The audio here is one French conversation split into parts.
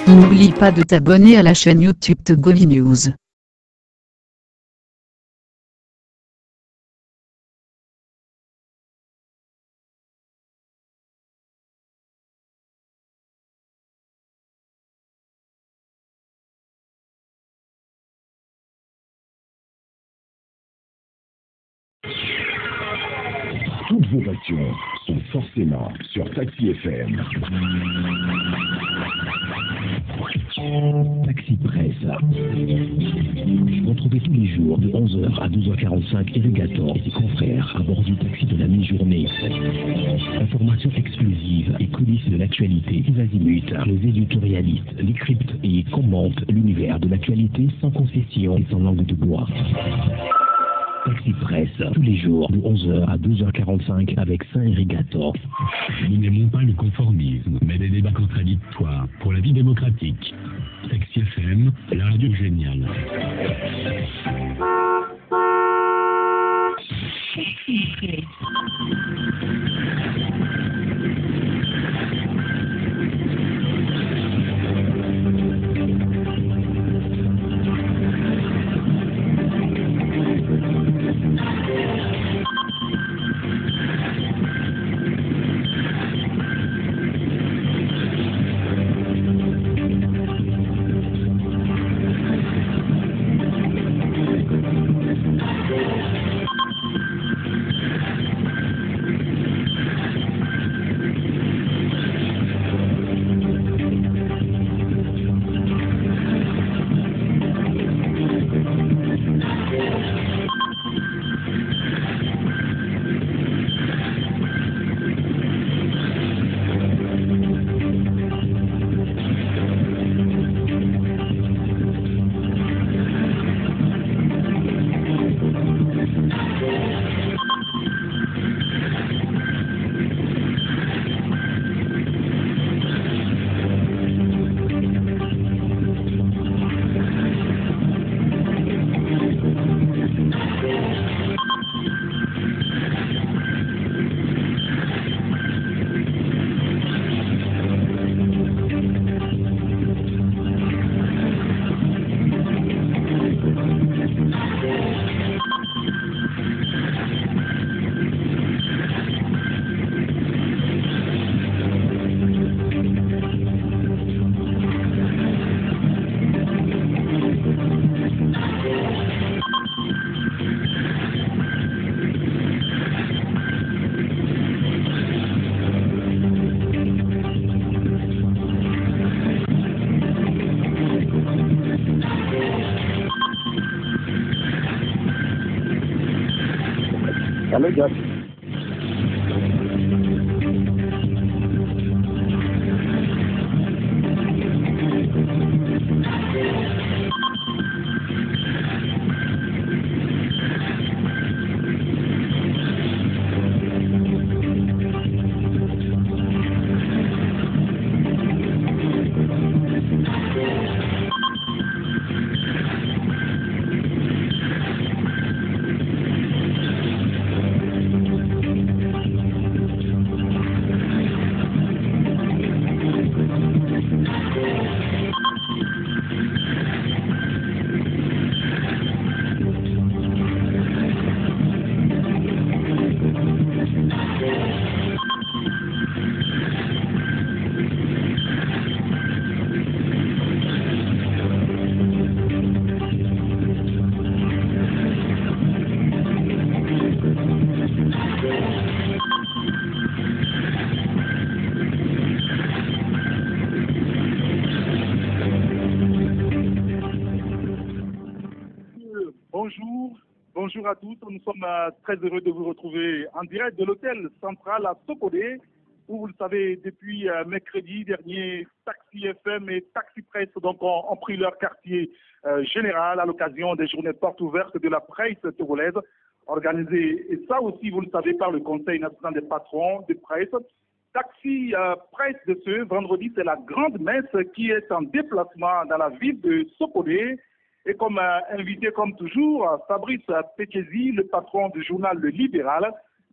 N'oublie pas de t'abonner à la chaîne YouTube Togovi News. Toutes vos passions sont forcément sur Taxi FM. Taxi Presse. Retrouvez tous les jours de 11h à 12h45 Irrigator et ses confrères à bord du taxi de la mi-journée. Informations exclusives et coulisses de l'actualité, les azimuts, les éditorialistes, les cryptes et commentent l'univers de l'actualité sans concession et sans langue de bois. Taxi Presse, tous les jours de 11h à 12h45 avec Saint-Irrigator. Nous n'aimons pas le conformisme, mais des débats contradictoires pour la vie démocratique. Taxi FM, la radio géniale. Taxi Presse. Hello, Jeff. Bonjour à tous, nous sommes très heureux de vous retrouver en direct de l'hôtel central à Sokodé, où vous le savez, depuis mercredi dernier, Taxi FM et Taxi Presse ont pris leur quartier général à l'occasion des journées portes ouvertes de la presse togolaise, organisées, et ça aussi vous le savez, par le Conseil national des patrons de presse. taxi presse de ce vendredi, c'est la grande messe qui est en déplacement dans la ville de Sokodé. Et comme invité, comme toujours, Fabrice Pekezi, le patron du journal Le Libéral,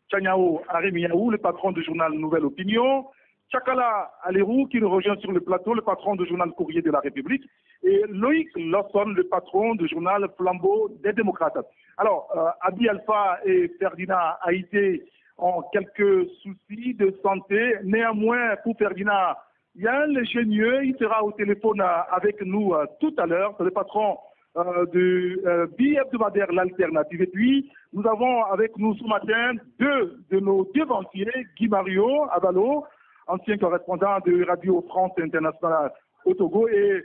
Tchanyao Aremiaou, le patron du journal Nouvelle Opinion, Tchakala Alerou, qui nous rejoint sur le plateau, le patron du journal Courrier de la République, et Loïc Lawson, le patron du journal Flambeau des démocrates. Alors, Abi Alpha et Ferdinand Haïté ont quelques soucis de santé. Néanmoins, pour Ferdinand, il y a un ingénieux, il sera au téléphone avec nous tout à l'heure. C'est le patron de bi-hebdomadaire L'Alternative. Et puis, nous avons avec nous ce matin deux de nos devanciers, Guy Mario Avalo, ancien correspondant de Radio France Internationale au Togo, et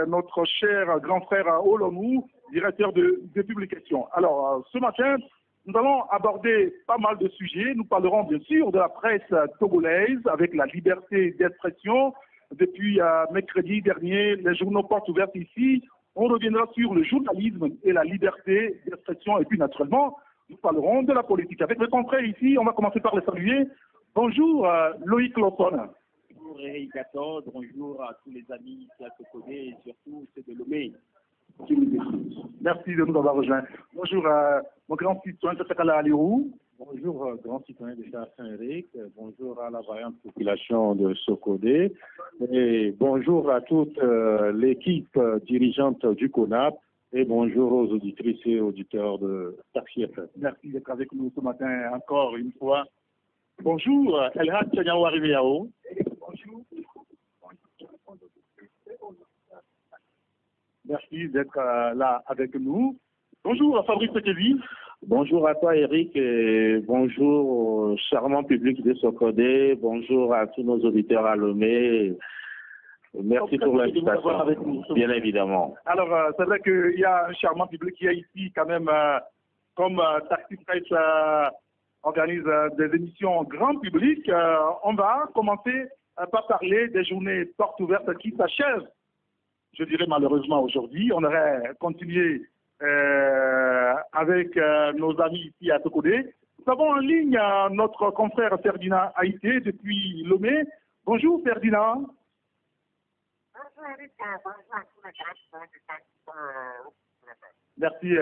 notre cher grand frère Olonou, directeur de publication. Alors, ce matin, nous allons aborder pas mal de sujets. Nous parlerons bien sûr de la presse togolaise avec la liberté d'expression. Depuis mercredi dernier, les journaux portent ouvertes ici. On reviendra sur le journalisme et la liberté d'expression. Et puis naturellement, nous parlerons de la politique. Avec mes confrères ici, on va commencer par les saluer. Bonjour Loïc Lawson. Bonjour Eric Gator, bonjour à tous les amis qui se connaissent et surtout ceux de Lomé qui nous écoutent. Merci de nous avoir rejoints. Bonjour mon grand citoyen Tchakala Alerou. Bonjour grand citoyen de Saint-Éric, bonjour à la vaillante population de Sokodé et bonjour à toute l'équipe dirigeante du CONAP et bonjour aux auditrices et auditeurs de Taxi FM. Merci d'être avec nous ce matin encore une fois. Bonjour Elhad Tchanyao Arimiao. Bonjour. Merci d'être là avec nous. Bonjour Fabrice Pekezi. Bonjour à toi Eric et bonjour au charmant public de Sokodé, bonjour à tous nos auditeurs à Lomé. Merci pour l'invitation, bien évidemment. Alors c'est vrai qu'il y a un charmant public qui est ici quand même, comme Taxi Presse organise des émissions grand public. On va commencer par parler des journées portes ouvertes qui s'achèvent, je dirais malheureusement aujourd'hui. On aurait continué avec nos amis ici à Sokodé. Nous avons en ligne notre confrère Ferdinand Haïté depuis Lomé. Bonjour Ferdinand. Bonjour Eric, bonjour à tous les gars. Merci,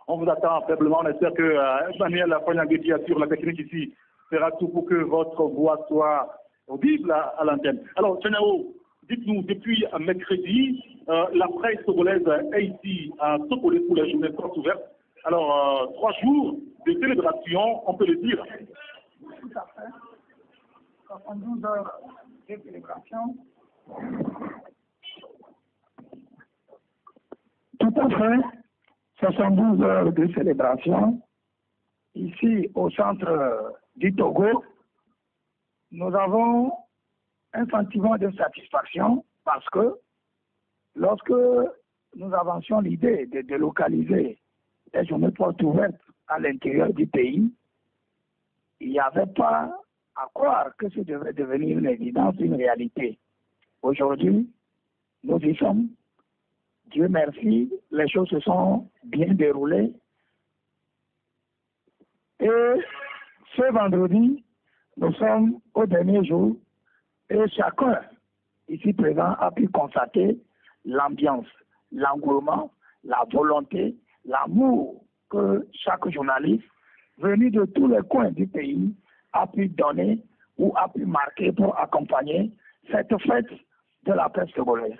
on vous attend faiblement. On espère que Emmanuel Fognagé qui assure la technique ici fera tout pour que votre voix soit audible à l'antenne. Alors, Tchanyao, dites-nous, depuis mercredi, la presse togolaise est ici à Sokodé pour les journées portes ouvertes. Alors, 3 jours de célébration, on peut le dire. Tout à fait. 72 heures de célébration. Tout à fait. 72 heures de célébration. Ici, au centre du Togo, nous avons un sentiment de satisfaction parce que lorsque nous avancions l'idée de délocaliser les journées portes ouvertes à l'intérieur du pays, il n'y avait pas à croire que ce devait devenir une évidence, une réalité. Aujourd'hui, nous y sommes. Dieu merci, les choses se sont bien déroulées. Et ce vendredi, nous sommes au dernier jour et chacun ici présent a pu constater l'ambiance, l'engouement, la volonté, l'amour que chaque journaliste venu de tous les coins du pays a pu donner ou a pu marquer pour accompagner cette fête de la presse togolaise.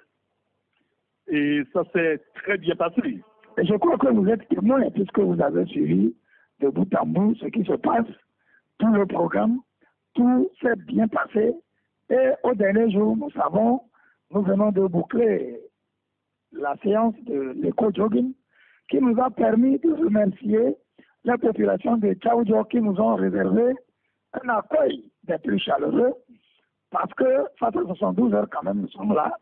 Et ça s'est très bien passé. Et je crois que vous êtes témoin puisque vous avez suivi de bout en bout ce qui se passe, tout le programme, tout s'est bien passé. Et au dernier jour, nous savons, nous venons de boucler la séance de l'éco-jogging qui nous a permis de remercier la population de Tchaoudjo qui nous ont réservé un accueil des plus chaleureux parce que, face à 72 heures quand même, nous sommes là.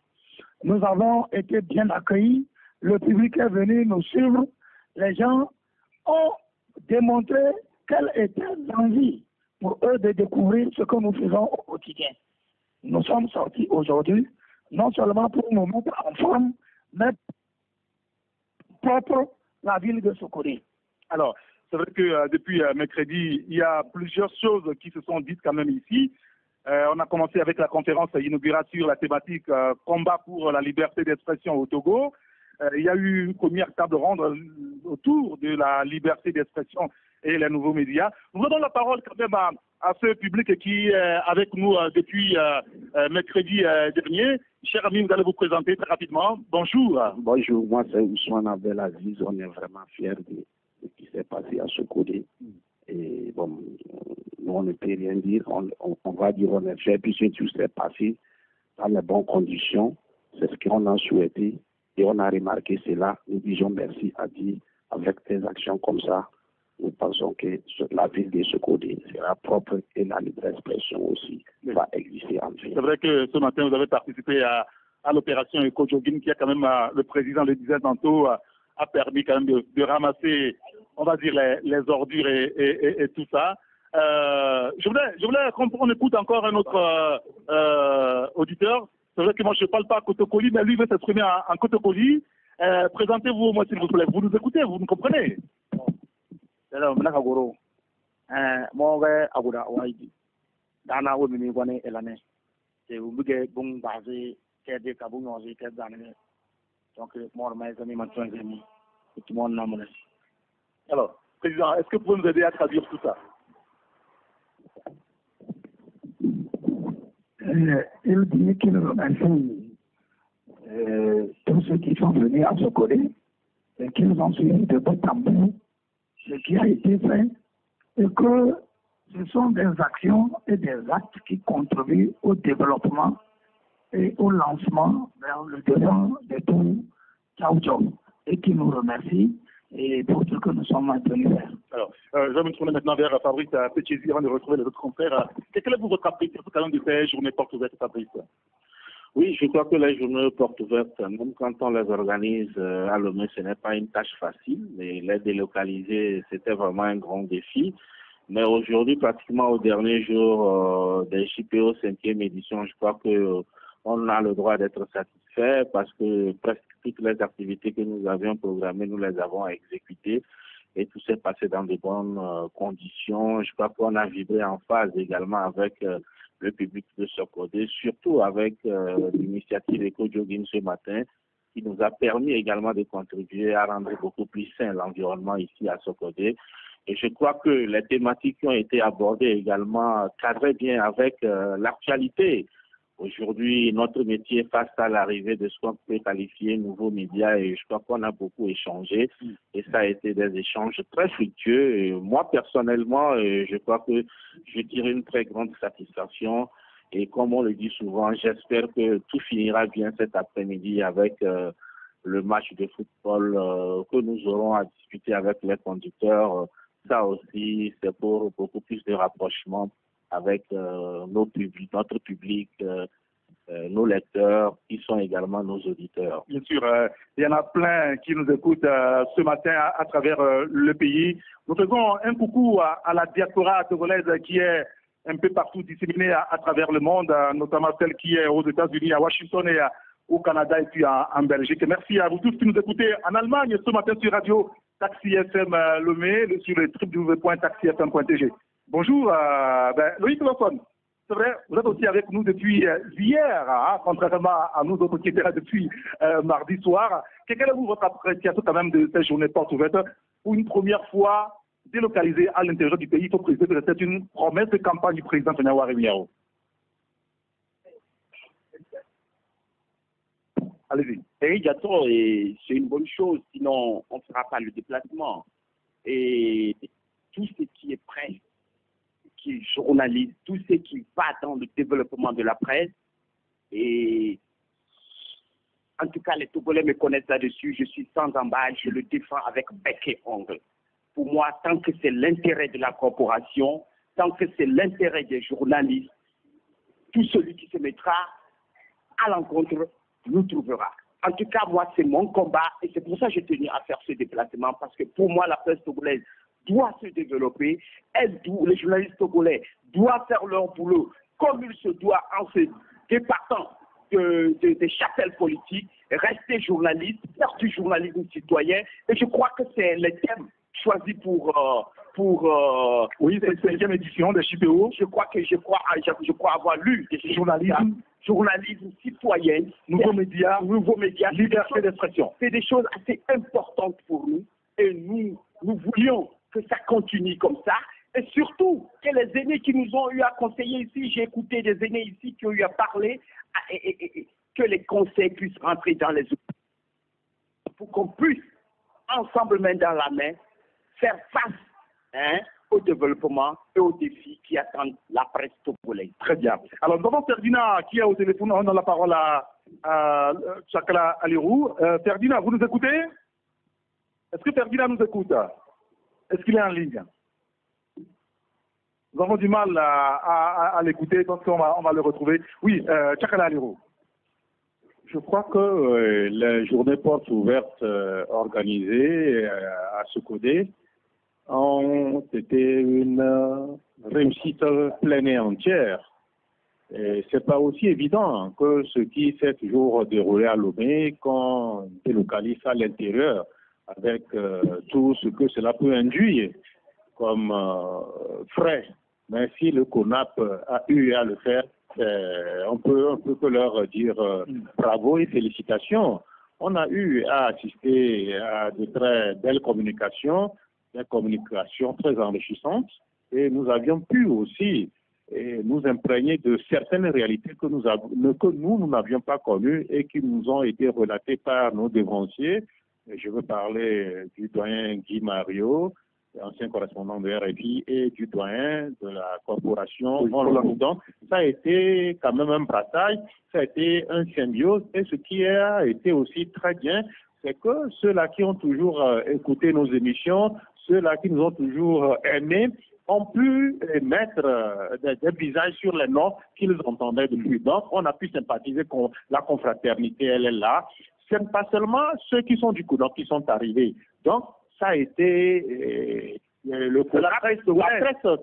Nous avons été bien accueillis, le public est venu nous suivre, les gens ont démontré quelle était l'envie pour eux de découvrir ce que nous faisons au quotidien. Nous sommes sortis aujourd'hui, non seulement pour nous mettre en forme, mais propre la ville de Sokodé. Alors, c'est vrai que depuis mercredi, il y a plusieurs choses qui se sont dites quand même ici. On a commencé avec la conférence inaugurale sur la thématique combat pour la liberté d'expression au Togo. Il y a eu une première table ronde autour de la liberté d'expression et les nouveaux médias. Nous donnons la parole quand même à ce public qui est avec nous depuis mercredi dernier. Cher ami, vous allez vous présenter très rapidement. Bonjour. Bonjour, moi c'est Ousmane Abdelaziz. On est vraiment fiers de ce qui s'est passé à Sokodé. Et bon, nous on ne peut rien dire. On va dire on est fiers puisque tout s'est passé dans les bonnes conditions. C'est ce qu'on a souhaité. Et on a remarqué cela. Nous disons merci à Dieu. Avec des actions comme ça, nous pensons que la ville de Sokodé sera propre et la libre expression aussi va exister en ville. C'est vrai que ce matin, vous avez participé à l'opération Eco-Jogging qui a quand même, le président le disait tantôt, a permis quand même de ramasser, on va dire, les ordures et tout ça. Je voulais qu'on écoute encore un autre auditeur. C'est vrai que moi, je ne parle pas à Kotokoli, mais lui veut s'exprimer en Kotokoli. Présentez-vous, moi, s'il vous plaît. Vous nous écoutez, vous nous comprenez? Alors, Manakagoro, moi, Agoura, Waïdi, Dana, Womini, Wane, Elane, c'est Oubuge, Bung, Bazé, Kede, Kabung, Ozé, Kedane. Donc, moi, mes amis, ma et tout le monde n'a pas. Alors, Président, est-ce que vous pouvez nous aider à traduire tout ça? Il dit qu'il remercie tous ceux qui sont venus à Sokodé et qu'ils ont suivi de bout en bout ce qui a été fait et que ce sont des actions et des actes qui contribuent au développement et au lancement vers le devant de tout Tchaoudjou et qui nous remercie et pour ce que nous sommes venus faire. Alors, je vais me tourner maintenant vers Fabrice Petchézy avant de retrouver les autres confrères. Quel est votre appréciation sur ce de ces journées portes ouvertes, Fabrice? Oui, je crois que les journées portes ouvertes, même quand on les organise à Lomé, ce n'est pas une tâche facile. Mais les délocaliser, c'était vraiment un grand défi. Mais aujourd'hui, pratiquement au dernier jour des JPO 5e édition, je crois que on a le droit d'être satisfait parce que presque toutes les activités que nous avions programmées, nous les avons exécutées et tout s'est passé dans de bonnes conditions. Je crois qu'on a vibré en phase également avec le public de Sokodé, surtout avec l'initiative Eco-Jogging ce matin, qui nous a permis également de contribuer à rendre beaucoup plus sain l'environnement ici à Sokodé. Et je crois que les thématiques qui ont été abordées également cadraient bien avec l'actualité. Aujourd'hui, notre métier face à l'arrivée de ce qu'on peut qualifier nouveaux médias et je crois qu'on a beaucoup échangé et ça a été des échanges très fructueux. Et moi, personnellement, je crois que je tire une très grande satisfaction et comme on le dit souvent, j'espère que tout finira bien cet après-midi avec le match de football que nous aurons à discuter avec les conducteurs. Ça aussi, c'est pour beaucoup plus de rapprochement avec notre public, nos lecteurs, qui sont également nos auditeurs. Bien sûr, il y en a plein qui nous écoutent ce matin à travers le pays. Nous faisons un coucou à la diaspora togolaise qui est un peu partout disséminée à travers le monde, notamment celle qui est aux États-Unis, à Washington et au Canada et puis en Belgique. Merci à vous tous qui nous écoutez en Allemagne ce matin sur Radio Taxi FM Lomé, sur le www.taxifm.tg. Bonjour, Loïc Lawson. C'est vrai, vous êtes aussi avec nous depuis hier, contrairement à nous autres qui étaient là depuis mardi soir. Quelle est votre appréciation quand même de cette journée porte ouverte pour une première fois délocalisée à l'intérieur du pays? Il faut préciser que c'était une promesse de campagne du président Taniawa Rémiao. Allez-y. Et c'est une bonne chose, sinon on ne fera pas le déplacement. Et tout ce qui est presse, qui est journaliste, tout ce qui va dans le développement de la presse, et en tout cas les Togolais me connaissent là-dessus, je suis sans embâche, je le défends avec bec et ongle. Pour moi, tant que c'est l'intérêt de la corporation, tant que c'est l'intérêt des journalistes, tout celui qui se mettra à l'encontre nous trouvera. En tout cas, moi, c'est mon combat et c'est pour ça que j'ai tenu à faire ce déplacement parce que pour moi, la presse togolaise doit se développer. Les journalistes togolais doivent faire leur boulot comme il se doit en se départant des chapelles politiques, rester journaliste, faire du journalisme citoyen. Et je crois que c'est les thèmes choisis pour pour... oui, c'est la 5e édition de JPO. Je crois avoir lu des journalisme citoyen, nouveaux médias, liberté d'expression. C'est des choses assez importantes pour nous et nous voulions que ça continue comme ça. Et surtout, que les aînés qui nous ont eu à conseiller ici, j'ai écouté des aînés ici qui ont eu à parler, et que les conseils puissent rentrer dans les autres, pour qu'on puisse, ensemble, main dans la main, faire face au développement et aux défis qui attendent la presse togolaise. Très bien. Alors, nous avons Ferdinand qui est au téléphone. On donne la parole à Chakala Alirou. Ferdinand, vous nous écoutez? Est-ce que Ferdinand nous écoute? Est-ce qu'il est en ligne? Nous avons du mal à l'écouter, donc on va le retrouver. Oui, Chakala Alirou. Je crois que les journées portes ouvertes organisées à Sokode ont été une réussite pleine et entière. Et c'est pas aussi évident que ce qui s'est toujours déroulé à Lomé, qu'on délocalise à l'intérieur, avec tout ce que cela peut induire comme frais. Mais si le CONAP a eu à le faire, on peut que leur dire bravo et félicitations. On a eu à assister à de très belles communications, des communications très enrichissantes, et nous avions pu aussi nous imprégner de certaines réalités que nous n'avions pas connues et qui nous ont été relatées par nos devanciers. Et je veux parler du doyen Guy Mario, ancien correspondant de RFI, et du doyen de la corporation. Donc, ça a été quand même un brassage, ça a été un symbiose, et ce qui a été aussi très bien, c'est que ceux-là qui ont toujours écouté nos émissions, ceux-là qui nous ont toujours aimés, ont pu mettre des visages sur les noms qu'ils entendaient depuis. Donc, on a pu sympathiser qu'on la confraternité, elle est là. Ce n'est pas seulement ceux qui sont du CONAP qui sont arrivés. Donc, ça a été la presse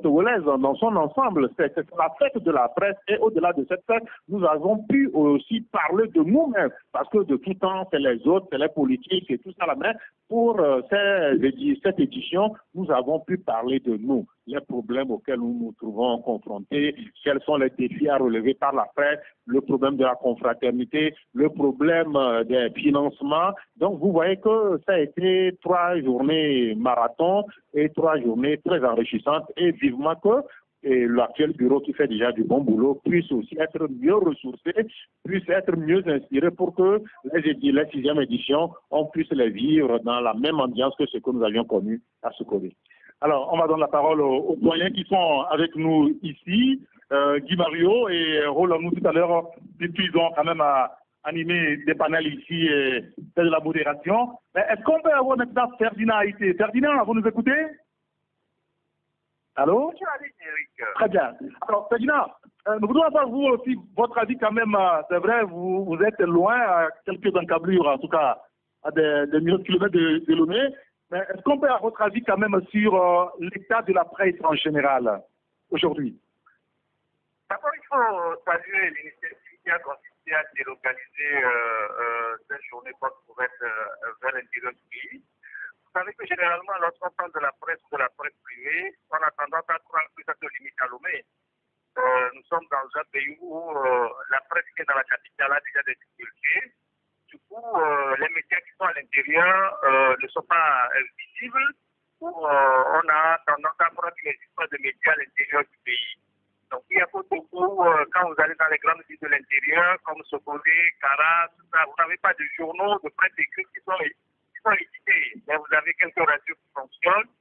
togolaise dans son ensemble. C'est la fête de la presse, et au-delà de cette fête, nous avons pu aussi parler de nous-mêmes, parce que de tout temps, c'est les autres, c'est les politiques et tout ça là. Mais pour cette édition, nous avons pu parler de nous, les problèmes auxquels nous nous trouvons confrontés, quels sont les défis à relever par la presse, le problème de la confraternité, le problème des financements. Donc, vous voyez que ça a été 3 journées marathon et 3 journées très enrichissantes, et vivement que l'actuel bureau qui fait déjà du bon boulot puisse aussi être mieux ressourcé, puisse être mieux inspiré pour que les 6e édition, on puisse les vivre dans la même ambiance que ce que nous avions connu à Sokode. Alors, on va donner la parole aux doyens qui sont avec nous ici, Guy Mario et Roland. Nous, tout à l'heure, ils ont quand même animé des panels ici et fait de la modération. Mais est-ce qu'on peut avoir maintenant Ferdinand Haïté? Ferdinand, vous nous écoutez? Allô? Très bien. Alors, Ferdinand, nous voudrions avoir vous aussi votre avis quand même. C'est vrai, vous êtes loin, à quelques encablures, en tout cas, à des millions de kilomètres de Lomé. Mais est-ce qu'on peut avoir votre avis quand même sur l'état de la presse en général aujourd'hui? D'abord, il faut saluer l'initiative qui a consisté à délocaliser cette journée porte ouverte vers l'intérieur du pays. Vous savez que généralement, lorsqu'on parle de la presse ou de la presse privée, on a tendance à croire que ça se limite à Lomé. Nous sommes dans un pays où la presse qui est dans la capitale a déjà des difficultés. Du coup, les médias qui sont à l'intérieur ne sont pas visibles. On a tendance à croire qu'il n'existe pas de médias à l'intérieur du pays. Donc, il y a beaucoup, quand vous allez dans les grandes villes de l'intérieur, comme Sokode, Kara, tout ça, vous n'avez pas de journaux, de presse écrite qui sont édités. Mais vous avez quelques radios qui fonctionnent.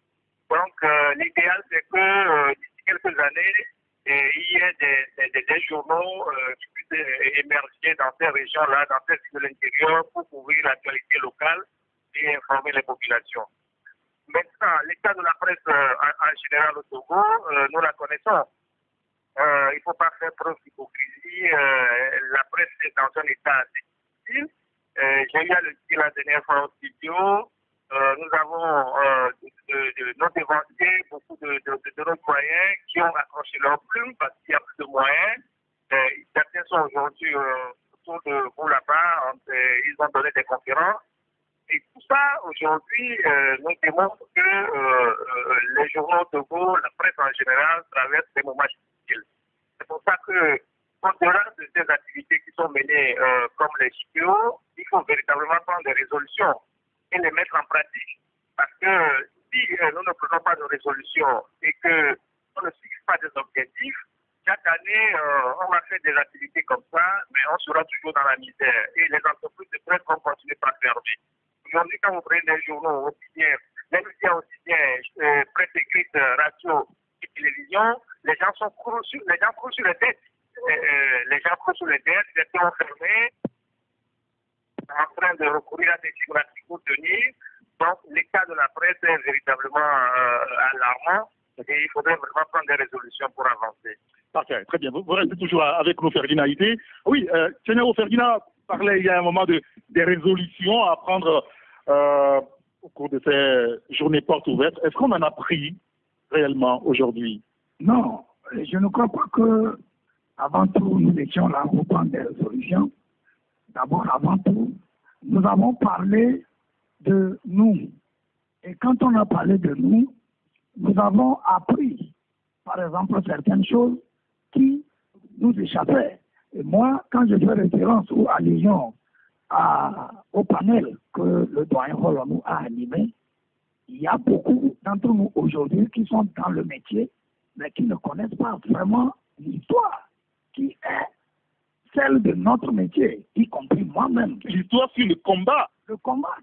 Donc, l'idéal, c'est que d'ici quelques années, il y ait des journaux qui puissent émerger dans ces régions-là, dans ces villes de l'intérieur, pour couvrir l'actualité locale et informer les populations. Maintenant, l'état de la presse en général au Togo, nous la connaissons. Il ne faut pas faire preuve d'hypocrisie. La presse est dans un état assez difficile. J'ai eu à le dire la dernière fois au studio. Nous avons nos devanciers, beaucoup de nos moyens qui ont accroché leurs plumes parce qu'il y a plus de moyens. Certains sont aujourd'hui autour de vous là-bas. Ils ont donné des conférences. Et tout ça, aujourd'hui, nous démontre que les journaux au Togo, la presse en général, traversent des moments difficiles. C'est pour ça que, au-delà de ces activités qui sont menées comme les JPO, il faut véritablement prendre des résolutions et les mettre en pratique. Parce que si nous ne prenons pas de résolutions et qu'on ne fixe pas des objectifs, chaque année, on va faire des activités comme ça, mais on sera toujours dans la misère. Et les entreprises de presse vont continuer par fermer. Aujourd'hui, quand vous prenez les journaux quotidiens, les médias quotidiens, presse écrite, radio et télévision, les gens courent sur les dettes. Les gens courent sur les dettes, les dettes sont fermées, en train de recourir à des gymnastiques pour tenir. Donc, l'état de la presse est véritablement alarmant et il faudrait vraiment prendre des résolutions pour avancer. Parfait, très bien. Vous restez toujours avec nous, Ferdinand Ité. Oui, Seigneur Ferdinand parlait il y a un moment des résolutions à prendre au cours de ces journées portes ouvertes. Est-ce qu'on en a pris réellement aujourd'hui? Non, je ne crois pas que avant tout, nous étions là pour prendre des résolutions. D'abord, avant tout, nous avons parlé de nous. Et quand on a parlé de nous, nous avons appris, par exemple, certaines choses qui nous échappaient. Et moi, quand je fais référence ou allusion au panel que le doyen Holonou a animé, il y a beaucoup d'entre nous aujourd'hui qui sont dans le métier, mais qui ne connaissent pas vraiment l'histoire qui est celle de notre métier, y compris moi-même. L'histoire sur le combat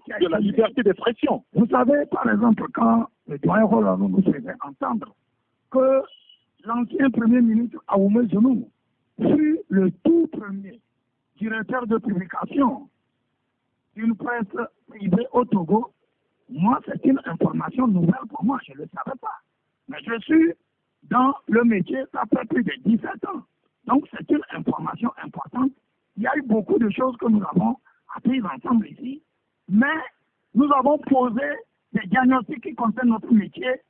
qui a de la liberté d'expression. Vous savez, par exemple, quand le doyen Holonou nous faisait entendre que l'ancien premier ministre Aoumé Zenou fut le tout premier directeur de publication d'une presse privée au Togo, moi, c'est une information nouvelle pour moi, je ne le savais pas. Mais je suis dans le métier, ça fait plus de 17 ans. Donc, c'est une information importante. Il y a eu beaucoup de choses que nous avons apprises ensemble ici, mais nous avons posé des diagnostics qui concernent notre métier,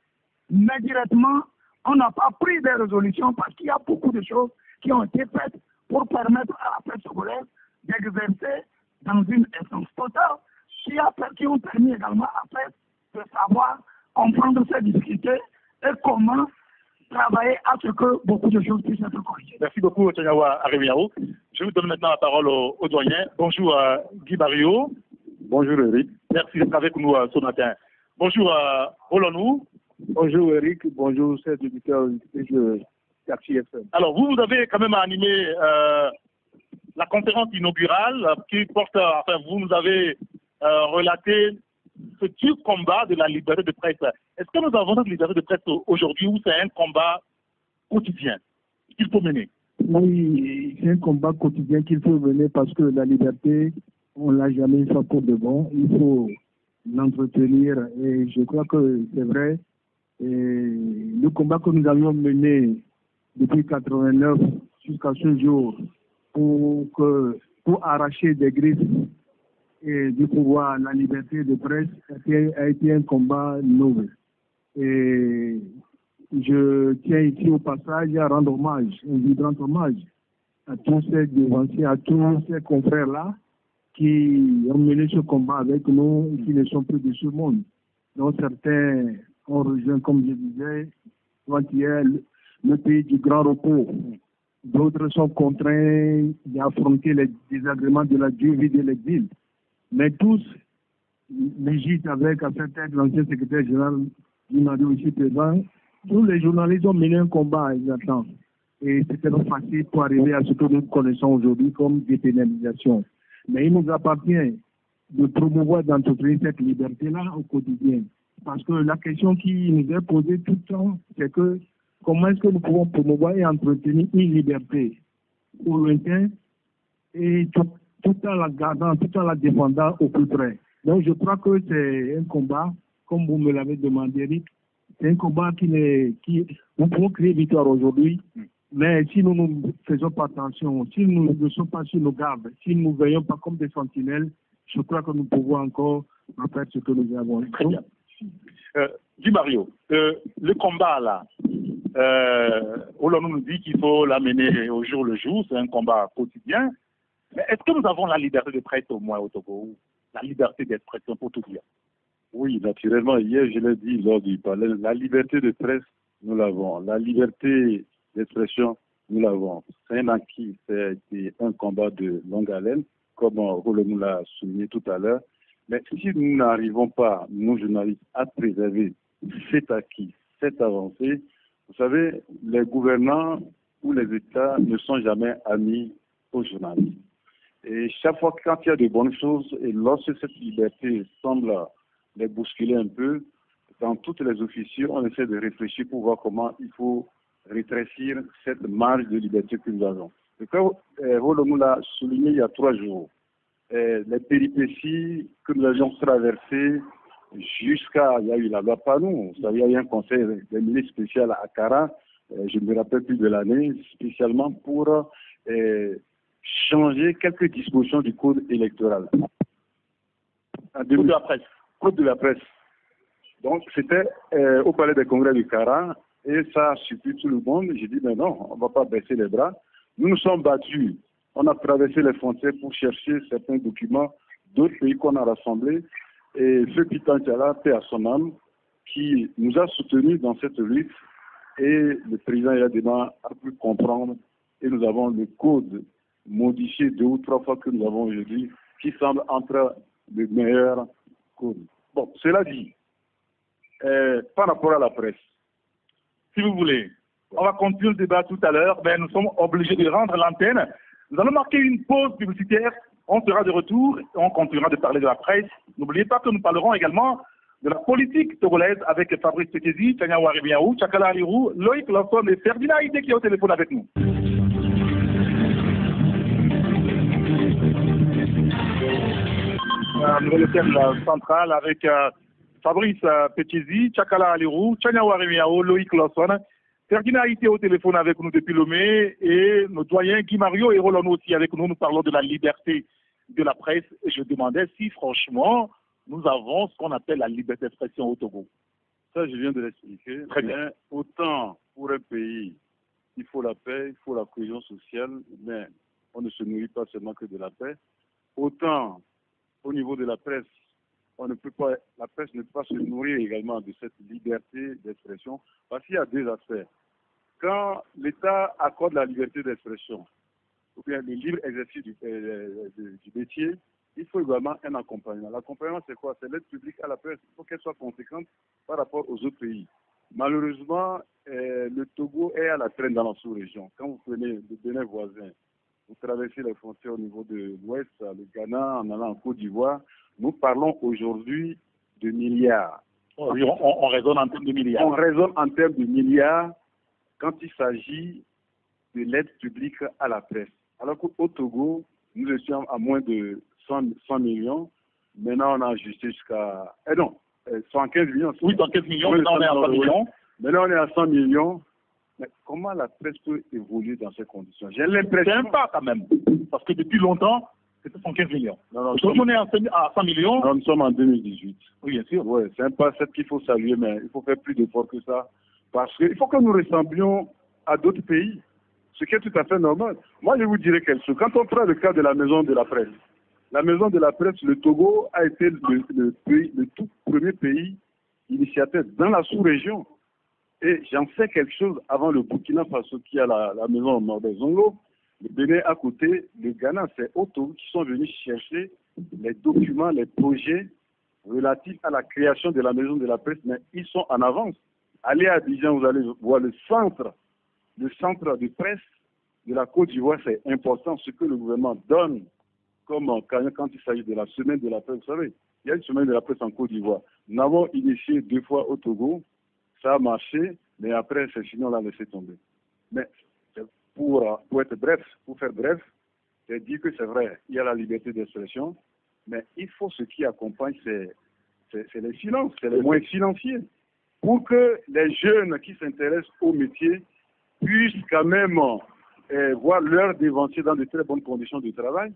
mais directement, on n'a pas pris des résolutions parce qu'il y a beaucoup de choses qui ont été faites pour permettre à la presse togolaise d'exercer dans une essence totale, qui ont permis également à la presse de savoir comprendre ces difficultés et comment travailler à ce que beaucoup de choses puissent être corrigées. Merci beaucoup, Tchanyawa Aremiao. Je vous donne maintenant la parole au doyen. Bonjour Guy Barrio. Bonjour Eric. Merci d'être avec nous ce matin. Bonjour Holonou. Bonjour Eric, bonjour chers auditeurs de Taxi FM. Alors vous avez quand même animé la conférence inaugurale qui porte, enfin vous nous avez relaté ce dur combat de la liberté de presse. Est-ce que nous avons cette liberté de presse aujourd'hui ou c'est un combat quotidien qu'il faut mener? Oui, c'est un combat quotidien qu'il faut mener parce que la liberté, on ne l'a jamais fait pour de bon. Il faut l'entretenir et je crois que c'est vrai. Et le combat que nous avions mené depuis 89 jusqu'à ce jour pour arracher des griffes et du pouvoir la liberté de presse a été un combat noble. Et je tiens ici au passage à rendre hommage, un vibrant hommage à tous ces devanciers, à tous ces confrères-là qui ont mené ce combat avec nous et qui ne sont plus de ce monde. Donc certains ont rejoint, comme je disais, avant-hier, le pays du grand repos. D'autres sont contraints d'affronter les désagréments de la dure vie de l'exil. Mais tous, l'égide avec à cette tête l'ancien secrétaire général du Nado ici présent, tous les journalistes ont mené un combat exactement. Et c'était pas facile pour arriver à ce que nous connaissons aujourd'hui comme dépénalisation. Mais il nous appartient de promouvoir, d'entretenir cette liberté-là au quotidien. Parce que la question qui nous est posée tout le temps, c'est que comment est-ce que nous pouvons promouvoir et entretenir une liberté au lointain et tout en la gardant, tout en la défendant au plus près. Donc je crois que c'est un combat, comme vous me l'avez demandé, Eric, c'est un combat qui nous pouvons créer victoire aujourd'hui, mais si nous ne faisons pas attention, si nous ne sommes pas sur nos gardes, si nous ne veillons pas comme des sentinelles, je crois que nous pouvons encore refaire ce que nous avons. Très bien. Du Mario, le combat là, on nous dit qu'il faut l'amener au jour le jour, c'est un combat quotidien. Mais est-ce que nous avons la liberté de presse au moins au Togo? la liberté d'expression, pour tout dire. Oui, naturellement, hier je l'ai dit lors du panel, la liberté de presse, nous l'avons. La liberté d'expression, nous l'avons. C'est un acquis, c'est un combat de longue haleine, comme Rollo nous l'a souligné tout à l'heure. Mais si nous n'arrivons pas, nous journalistes, à préserver cet acquis, cette avancée, vous savez, les gouvernants ou les États ne sont jamais amis aux journalistes. Et chaque fois quand il y a de bonnes choses, et lorsque cette liberté semble les bousculer un peu, dans toutes les officiers, on essaie de réfléchir pour voir comment il faut rétrécir cette marge de liberté que nous avons. Et comme Rollo nous l'a souligné il y a 3 jours, les péripéties que nous avions traversées jusqu'à, il y a eu la loi Panou, vous savez, il y a eu un conseil des ministres spécial à Akara, je ne me rappelle plus de l'année, spécialement pour changer quelques dispositions du code électoral. Code de la presse. Code de la presse. Donc, c'était au Palais des Congrès du Kara, et ça a surpris tout le monde. J'ai dit, mais non, on ne va pas baisser les bras. Nous nous sommes battus. On a traversé les frontières pour chercher certains documents d'autres pays qu'on a rassemblés. Et ce Pitan Tchala, paix à son âme, qui nous a soutenus dans cette lutte. Et le président Yadema a pu comprendre. Et nous avons le code modifié 2 ou 3 fois que nous avons aujourd'hui, qui semble entre les meilleurs codes. Bon, cela dit, par rapport à la presse, si vous voulez, on va continuer le débat tout à l'heure, mais nous sommes obligés de rendre l'antenne. Nous allons marquer une pause publicitaire, on sera de retour et on continuera de parler de la presse. N'oubliez pas que nous parlerons également de la politique togolaise avec Fabrice Tekezi, Tania Warimiaou, Chakala Alirou, Loïc Lawson et Ferdinand Haïté qui est au téléphone avec nous. Nouvelle thème centrale avec Fabrice Tekezi, Chakala Alirou, Tania Warimiaou, Loïc Lawson. Ferdinand Haïté au téléphone avec nous depuis Lomé et nos doyens Guy Mario et Rolando aussi avec nous. Nous parlons de la liberté de la presse et je demandais si franchement nous avons ce qu'on appelle la liberté d'expression au Togo. Ça, je viens de l'expliquer. Très bien. Autant pour un pays, il faut la paix, il faut la cohésion sociale, mais on ne se nourrit pas seulement que de la paix. Autant au niveau de la presse, la presse ne peut pas se nourrir également de cette liberté d'expression parce qu'il y a 2 aspects. Quand l'État accorde la liberté d'expression, ou bien le libre exercice du métier, il faut également un accompagnement. L'accompagnement, c'est quoi? C'est l'aide publique à la presse. Il faut qu'elle soit conséquente par rapport aux autres pays. Malheureusement, le Togo est à la traîne dans la sous-région. Quand vous prenez le Bénin voisin, vous traversez les frontières au niveau de l'Ouest, le Ghana, en allant en Côte d'Ivoire, nous parlons aujourd'hui de milliards. On raisonne en termes de milliards. On raisonne en termes de milliards quand il s'agit de l'aide publique à la presse. Alors qu'au Togo, nous étions à moins de 100 millions. Maintenant, on a ajusté jusqu'à... 115 millions. Oui, 115 millions. Maintenant, on est à 100 millions. Maintenant, on est à 100 millions. Mais comment la presse peut évoluer dans ces conditions? J'ai l'impression... C'est un pas quand même. Parce que depuis longtemps, c'était 115 millions. Aujourd'hui, on est à 100 millions. Non, nous sommes en 2018. Oui, bien sûr. Oui, c'est un pas qu'il faut saluer, mais il faut faire plus d'efforts que ça. Parce qu'il faut que nous ressemblions à d'autres pays, ce qui est tout à fait normal. Moi, je vous dirais quelque chose. Quand on prend le cas de la maison de la presse, le Togo a été le tout premier pays initiateur dans la sous-région. Et j'en sais quelque chose avant le Burkina Faso qui a la maison au nord des Zongo. Le Bénin à côté, le Ghana, c'est Ottawa qui sont venus chercher les documents, les projets relatifs à la création de la maison de la presse, mais ils sont en avance. Allez à Abidjan, vous allez voir le centre de presse de la Côte d'Ivoire, c'est important ce que le gouvernement donne comme quand il s'agit de la semaine de la presse. Vous savez, il y a une semaine de la presse en Côte d'Ivoire. Nous avons initié 2 fois au Togo, ça a marché, mais après, c'est fini, on l'a laissé tomber. Mais pour être bref, pour faire bref, c'est dire que c'est vrai, il y a la liberté d'expression, mais il faut ce qui accompagne, c'est les finances, c'est les moyens financiers. Pour que les jeunes qui s'intéressent au métier puissent quand même voir leur dévancier dans de très bonnes conditions de travail.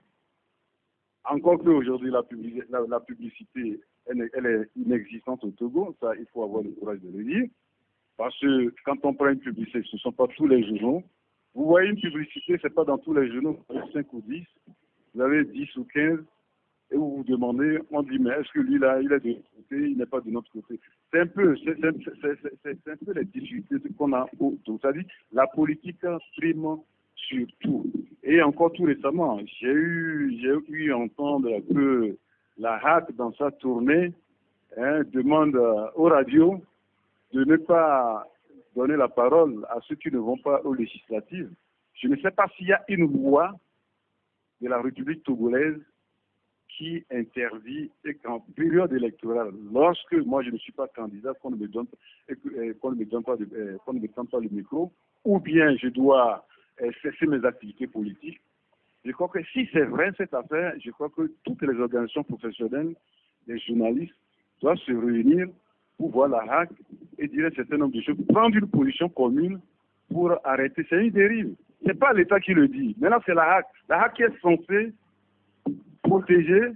Encore qu'aujourd'hui, la publicité, elle est inexistante au Togo, ça, il faut avoir le courage de le dire. Parce que quand on prend une publicité, ce ne sont pas tous les journaux. Vous voyez une publicité, ce n'est pas dans tous les journaux, vous avez 5 ou 10, vous avez 10 ou 15, et vous vous demandez, on dit, mais est-ce que lui, là, il est de notre côté, il n'est pas de notre côté. C'est un peu les difficultés qu'on a autour. C'est-à-dire, la politique prime sur tout. Et encore tout récemment, j'ai eu à entendre que la HAC, dans sa tournée, demande aux radios de ne pas donner la parole à ceux qui ne vont pas aux législatives. Je ne sais pas s'il y a une loi de la République togolaise qui interdit et qu'en période électorale, lorsque moi je ne suis pas candidat, qu'on ne me donne pas le micro, ou bien je dois cesser mes activités politiques. Je crois que si c'est vrai cette affaire, je crois que toutes les organisations professionnelles, les journalistes doivent se réunir pour voir la HAC et dire un certain nombre de choses, prendre une position commune pour arrêter. C'est une dérive. Ce n'est pas l'État qui le dit. Maintenant, c'est la HAC. La HAC est censée protéger.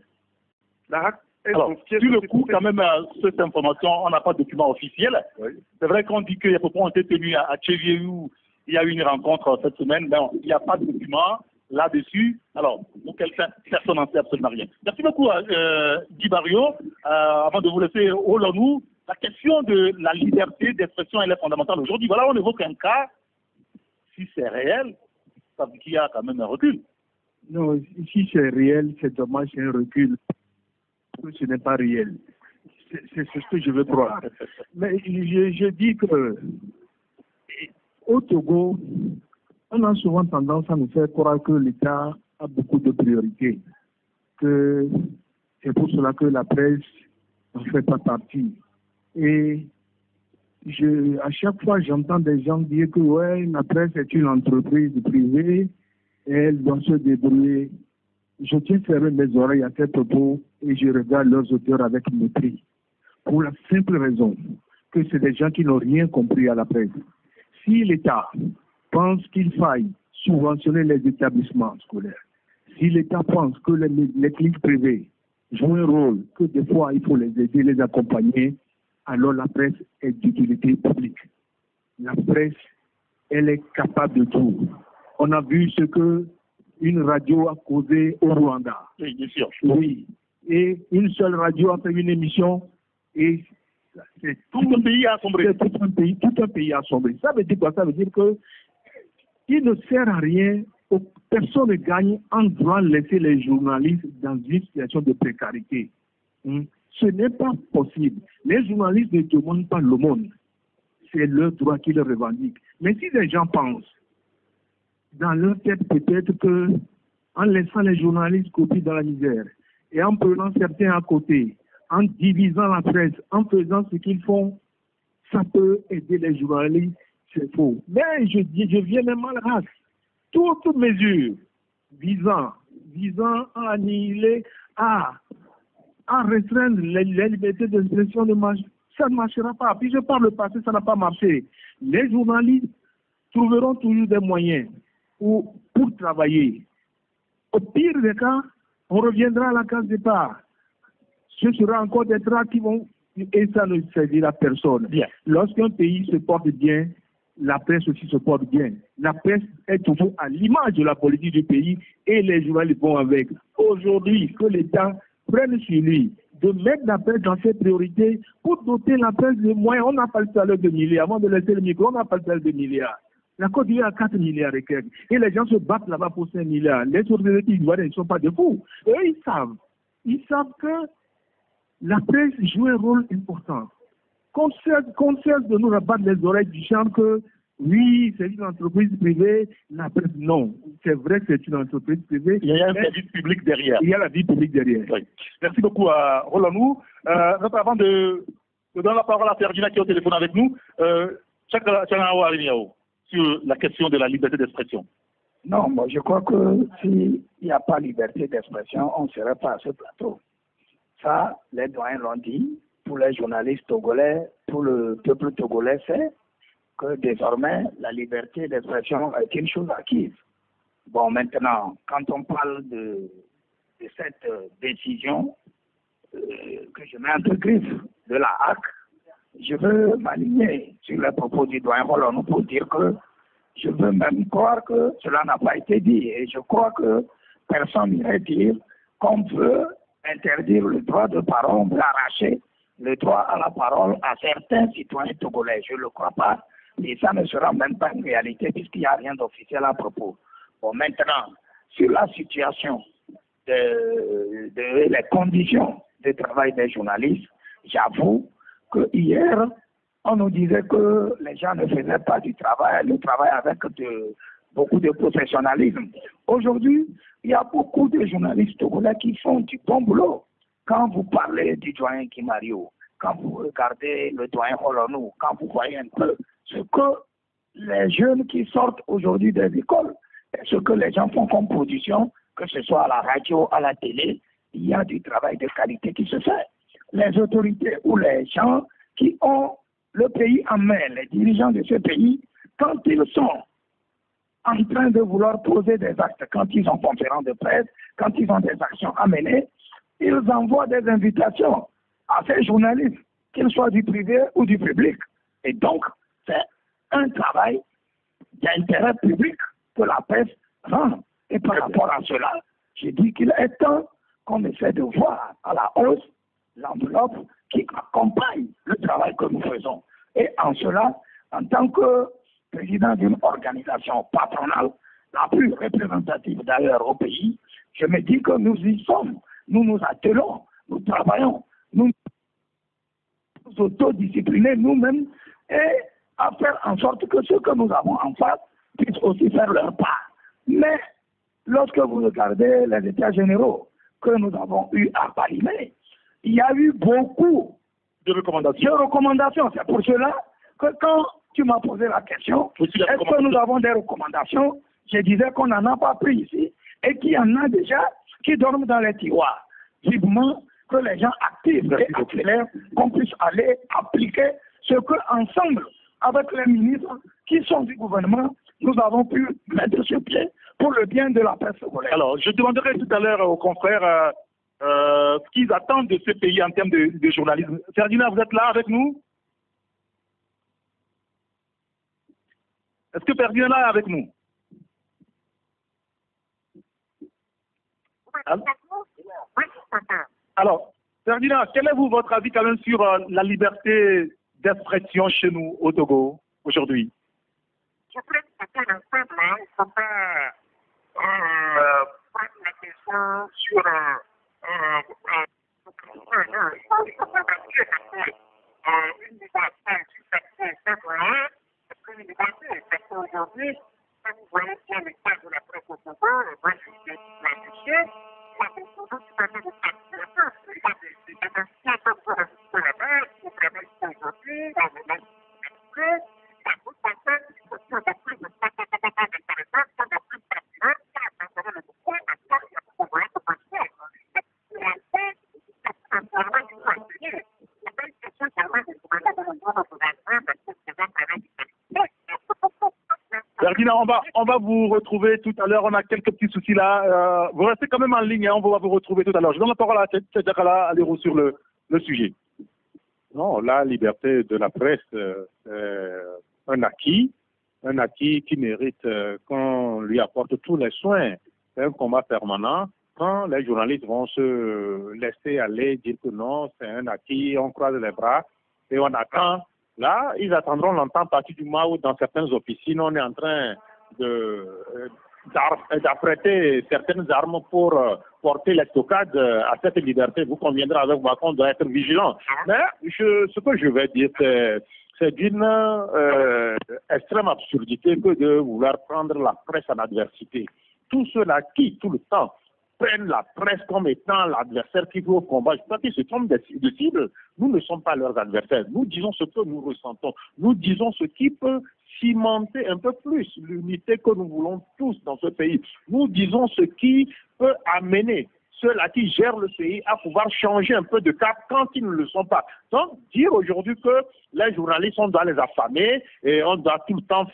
La HAC est censée... Sur le coup, quand même, cette information, on n'a pas de document officiel. Oui. C'est vrai qu'on dit que les propos ont été tenus à Tchévié où il y a eu une rencontre cette semaine, mais il n'y a pas de document là-dessus. Alors, pour quelqu'un, personne n'en sait absolument rien. Merci beaucoup, Guy Barrio. Avant de vous laisser, nous, la question de la liberté d'expression, elle est fondamentale. Aujourd'hui, voilà, on évoque un cas. Si c'est réel, ça veut dire qu'il y a quand même un recul. Non, si c'est réel, c'est dommage, c'est un recul. Ce n'est pas réel. C'est ce que je veux croire. Mais je dis que au Togo, on a souvent tendance à nous faire croire que l'État a beaucoup de priorités, que c'est pour cela que la presse n'en fait pas partie. Et à chaque fois, j'entends des gens dire que ouais, la presse est une entreprise privée et elle doit se débrouiller. Je tiens fermer mes oreilles à ces propos et je regarde leurs auteurs avec mépris. Pour la simple raison que c'est des gens qui n'ont rien compris à la presse. Si l'État pense qu'il faille subventionner les établissements scolaires, si l'État pense que les cliniques privées jouent un rôle, que des fois il faut les aider, les accompagner, alors la presse est d'utilité publique. La presse, elle est capable de tout. On a vu ce que une radio a causé au Rwanda. Oui, bien sûr. Oui. Et une seule radio a fait une émission et c'est tout un pays a sombré. Tout un pays a sombré. Ça veut dire quoi? Ça veut dire que il ne sert à rien, personne ne gagne en devant laisser les journalistes dans une situation de précarité. Ce n'est pas possible. Les journalistes ne demandent pas l'aumône. C'est leur droit qu'ils revendiquent. Mais si les gens pensent, dans leur tête peut-être que, en laissant les journalistes copier dans la misère, et en prenant certains à côté, en divisant la presse, en faisant ce qu'ils font, ça peut aider les journalistes, c'est faux. Mais je viens même à la race. Toute mesure visant à annihiler, à restreindre les libertés d'expression, ça ne marchera pas. Puis je parle le passé, ça n'a pas marché. Les journalistes trouveront toujours des moyens pour travailler. Au pire des cas, on reviendra à la case départ. Ce sera encore des traces qui vont... Et ça ne servira à personne. Bien. Lorsqu'un pays se porte bien, la presse aussi se porte bien. La presse est toujours à l'image de la politique du pays et les journalistes vont avec. Aujourd'hui, que l'État prenne sur lui de mettre la presse dans ses priorités pour doter la presse de moyens. On n'a pas le salaire de milliards. Avant de laisser le micro, on n'a pas le salaire de milliards. La Côte d'Ivoire a 4 milliards et quelques. Et les gens se battent là-bas pour 5 milliards. Les autres Ivoiriens ne sont pas de fous. Eux, ils savent. Ils savent que la presse joue un rôle important. Qu'on cesse de nous rabattre les oreilles du genre que oui, c'est une entreprise privée, la presse, non. C'est vrai que c'est une entreprise privée. Il y a un service public derrière. Il y a la vie publique derrière. Oui. Merci beaucoup à Roland. Avant de donner la parole à Ferdinand qui est au téléphone avec nous, sur la question de la liberté d'expression. Non, moi je crois que s'il n'y a pas liberté d'expression, on ne serait pas à ce plateau. Ça, les doyens l'ont dit, pour les journalistes togolais, pour le peuple togolais, c'est que désormais, la liberté d'expression est une chose acquise. Bon, maintenant, quand on parle de cette décision que je mets entre griffes de la HAC, je veux m'aligner sur les propos du doyen Roland pour dire que je veux même croire que cela n'a pas été dit. Et je crois que personne n'irait dire qu'on veut interdire le droit de parole, d'arracher le droit à la parole à certains citoyens togolais. Je ne le crois pas. Et ça ne sera même pas une réalité puisqu'il n'y a rien d'officiel à propos. Bon, maintenant, sur la situation les conditions de travail des journalistes, j'avoue que hier, on nous disait que les gens ne faisaient pas le travail avec beaucoup de professionnalisme. Aujourd'hui, il y a beaucoup de journalistes togolais qui font du bon boulot. Quand vous parlez du doyen Kimario, quand vous regardez le doyen Holonou, quand vous voyez un peu ce que les jeunes qui sortent aujourd'hui des écoles, et ce que les gens font comme production, que ce soit à la radio, à la télé, il y a du travail de qualité qui se fait. Les autorités ou les gens qui ont le pays en main, les dirigeants de ce pays, quand ils sont en train de vouloir poser des actes, quand ils ont conférence de presse, quand ils ont des actions à mener, ils envoient des invitations à ces journalistes, qu'ils soient du privé ou du public. Et donc, c'est un travail d'intérêt public que la presse rend. Et par rapport à cela, j'ai dit qu'il est temps qu'on essaie de voir à la hausse l'enveloppe qui accompagne le travail que nous faisons. Et en cela, en tant que président d'une organisation patronale, la plus représentative d'ailleurs au pays, je me dis que nous y sommes, nous nous attelons, nous travaillons, nous nous autodiscipliner nous-mêmes et à faire en sorte que ceux que nous avons en face puissent aussi faire leur part. Mais lorsque vous regardez les états généraux que nous avons eus à Paris-May, il y a eu beaucoup de recommandations. C'est pour cela que quand tu m'as posé la question, est-ce que nous avons des recommandations? Je disais qu'on n'en a pas pris ici et qu'il y en a déjà qui dorment dans les tiroirs. Vivement que les gens activent et accélèrent, qu'on puisse aller appliquer ce que ensemble, avec les ministres qui sont du gouvernement, nous avons pu mettre sur pied pour le bien de la presse togolaise. Alors, je demanderai tout à l'heure aux confrères ce qu'ils attendent de ce pays en termes de journalisme. Ferdinand, vous êtes là avec nous? Est-ce que Ferdinand est là avec nous? Alors, Ferdinand, quel est votre avis quand même sur la liberté d'expression chez nous au Togo aujourd'hui? Je crois que c'est un peu, il ne faut pas prendre la question sur une liberté parce qu'aujourd'hui, quand vous voyez bien le cas de la presse au Togo, moi je suis là-dessus, moi je suis toujours tout à fait de Ferdinand, on va vous retrouver tout à l'heure. On a quelques petits soucis là. Vous restez quand même en ligne, hein, on va vous retrouver tout à l'heure. Je donne la parole à Tchadjakala Alero sur le sujet. Non, la liberté de la presse, un acquis qui mérite qu'on lui apporte tous les soins. C'est un combat permanent. Quand les journalistes vont se laisser aller, dire que non, c'est un acquis, on croise les bras et on attend. Là, ils attendront longtemps à partir du moment où dans certaines officines, on est en train d'apprêter certaines armes pour porter l'estocade à cette liberté. Vous conviendrez avec moi qu'on doit être vigilant. Mais ce que je vais dire, c'est d'une extrême absurdité que de vouloir prendre la presse en adversité. Tous ceux-là qui, tout le temps, prennent la presse comme étant l'adversaire qui veut au combat, je crois qu'ils se trompent de cible. Nous ne sommes pas leurs adversaires. Nous disons ce que nous ressentons. Nous disons ce qui peut cimenter un peu plus l'unité que nous voulons tous dans ce pays. Nous disons ce qui peut amener ceux-là qui gèrent le pays à pouvoir changer un peu de cap quand ils ne le sont pas. Donc, dire aujourd'hui que les journalistes, on doit les affamer et on doit tout le temps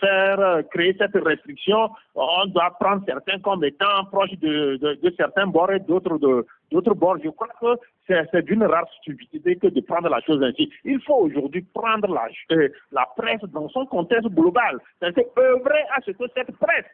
créer cette restriction, on doit prendre certains comme étant proches de certains bords et d'autres bords. Je crois que c'est d'une rare stupidité que de prendre la chose ainsi. Il faut aujourd'hui prendre la presse dans son contexte global. C'est œuvrer à ce que cette presse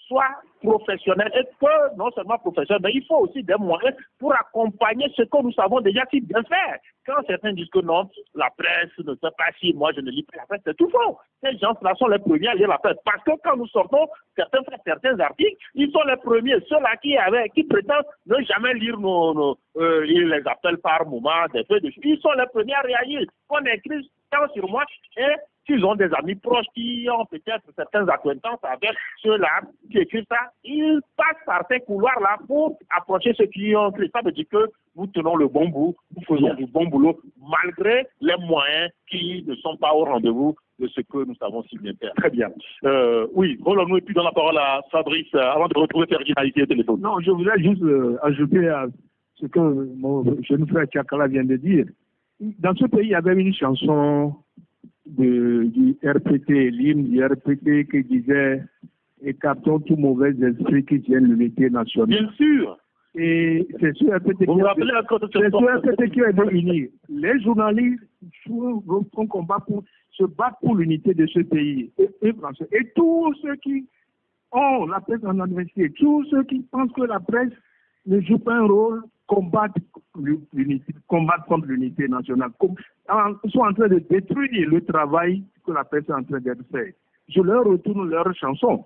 soit professionnel et que non seulement professionnel, mais il faut aussi des moyens pour accompagner ce que nous savons déjà si bien faire. Quand certains disent que non, la presse ne fait pas si, moi je ne lis pas la presse, c'est tout faux. Ces gens-là sont les premiers à lire la presse. Parce que quand nous sortons certains articles, ils sont les premiers, ceux-là qui prétendent ne jamais lire ils les appellent par moment, des feuilles de chou. Ils sont les premiers à réagir. On écrit tant sur moi et s'ils ont des amis proches qui ont peut-être certaines acquaintances avec ceux-là qui écrivent ça, ils passent par ces couloirs-là pour approcher ceux qui ont écrit. Ça veut dire que nous tenons le bon bout, nous faisons du bon boulot, malgré les moyens qui ne sont pas au rendez-vous de ce que nous savons si bien faire. Très bien. Oui, relons-nous et puis dans la parole à Fabrice avant de retrouver Ferdinand au téléphone. Non, je voulais juste ajouter à ce que mon jeune frère Tchakala vient de dire. Dans ce pays, il y avait une chanson du RPT, l'hymne du RPT qui disait « Écartons tout mauvais esprit qui tienne l'unité nationale ». Bien sûr. Et c'est ce RPT qui a été uni. Les journalistes font combat pour se battre pour l'unité de ce pays. Et tous ceux qui ont la presse en adversité, tous ceux qui pensent que la presse ne joue pas un rôle, combattent contre l'unité nationale. Ils sont en train de détruire le travail que la presse est en train de faire. Je leur retourne leur chanson.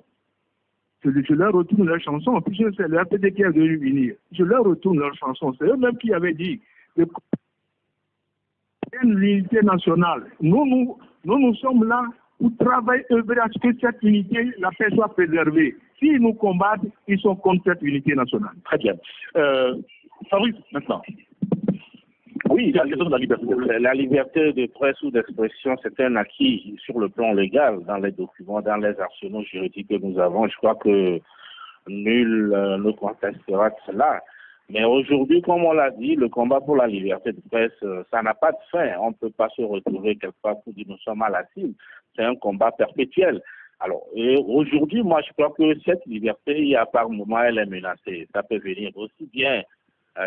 Je leur retourne leur chanson, puisque c'est le RPT qui est venu unir. Je leur retourne leur chanson. C'est eux-mêmes qui avaient dit l'unité nationale. Nous sommes là pour travailler, œuvrer à ce que cette unité, la paix soit préservée. S'ils nous combattent, ils sont contre cette unité nationale. Très bien. Fabrice, maintenant. Oui, la liberté de presse ou d'expression, c'est un acquis sur le plan légal dans les documents, dans les arsenaux juridiques que nous avons. Je crois que nul ne contestera cela. Mais aujourd'hui, comme on l'a dit, le combat pour la liberté de presse, ça n'a pas de fin. On ne peut pas se retrouver quelque part pour dire nous sommes à la cible. C'est un combat perpétuel. Alors, aujourd'hui, moi, je crois que cette liberté, par moment, elle est menacée. Ça peut venir aussi bien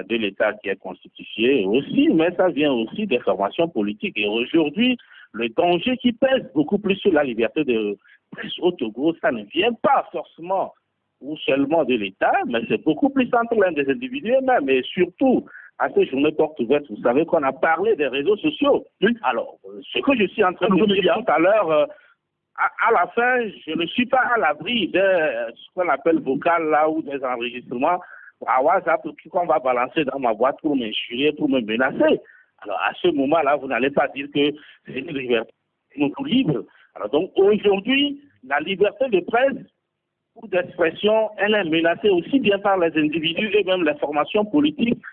de l'État qui est constitué aussi, mais ça vient aussi des formations politiques. Et aujourd'hui, le danger qui pèse beaucoup plus sur la liberté de presse au Togo, ça ne vient pas forcément ou seulement de l'État, mais c'est beaucoup plus entre l'un des individus eux-mêmes, et surtout à ces journées portes ouvertes, vous savez qu'on a parlé des réseaux sociaux. Oui. Alors, ce que je suis en train de dire tout à l'heure, à la fin, je ne suis pas à l'abri de ce qu'on appelle vocal là ou des enregistrements à WhatsApp qu'on va balancer dans ma boîte pour m'injurier, pour me menacer. Alors, à ce moment-là, vous n'allez pas dire que c'est une liberté libre. Alors, donc, aujourd'hui, la liberté de presse ou d'expression, elle est menacée aussi bien par les individus et même les formations politiques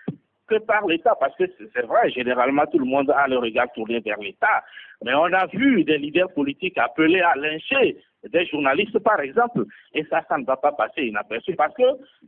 que par l'État. Parce que c'est vrai, généralement, tout le monde a le regard tourné vers l'État. Mais on a vu des leaders politiques appelés à lyncher des journalistes, par exemple. Et ça ne va pas passer inaperçu. Parce que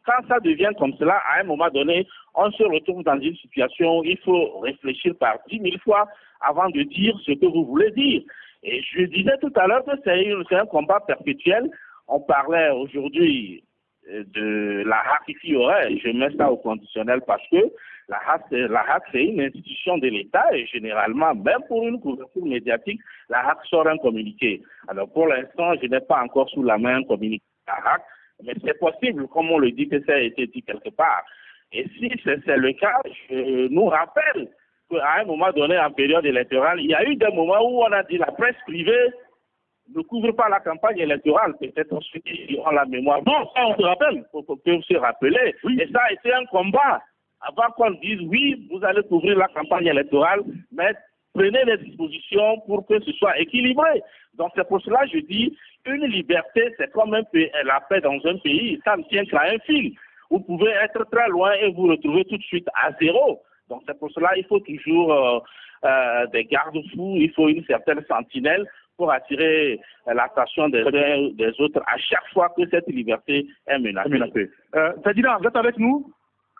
quand ça devient comme cela, à un moment donné, on se retrouve dans une situation où il faut réfléchir par 10 000 fois avant de dire ce que vous voulez dire. Et je disais tout à l'heure que c'est un combat perpétuel. On parlait aujourd'hui de la HAC qui aurait, je mets ça au conditionnel parce que la HAC c'est une institution de l'État et généralement, même pour une couverture médiatique, la HAC sort un communiqué. Alors pour l'instant, je n'ai pas encore sous la main un communiqué de la HAC, mais c'est possible, comme on le dit, que ça a été dit quelque part. Et si c'est le cas, je nous rappelle qu'à un moment donné, en période électorale, il y a eu des moments où on a dit la presse privée ne couvre pas la campagne électorale, peut-être ceux qui ont la mémoire. Non, ça on se rappelle, il faut se rappeler. Oui. Et ça a été un combat avant qu'on dise oui, vous allez couvrir la campagne électorale, mais prenez les dispositions pour que ce soit équilibré. Donc c'est pour cela que je dis, une liberté, c'est comme la paix dans un pays, ça ne tient qu'à un fil. Vous pouvez être très loin et vous retrouver tout de suite à zéro. Donc c'est pour cela qu'il faut toujours des garde-fous, il faut une certaine sentinelle pour attirer l'attention des autres à chaque fois que cette liberté est menacée. Ferdinand, vous êtes avec nous?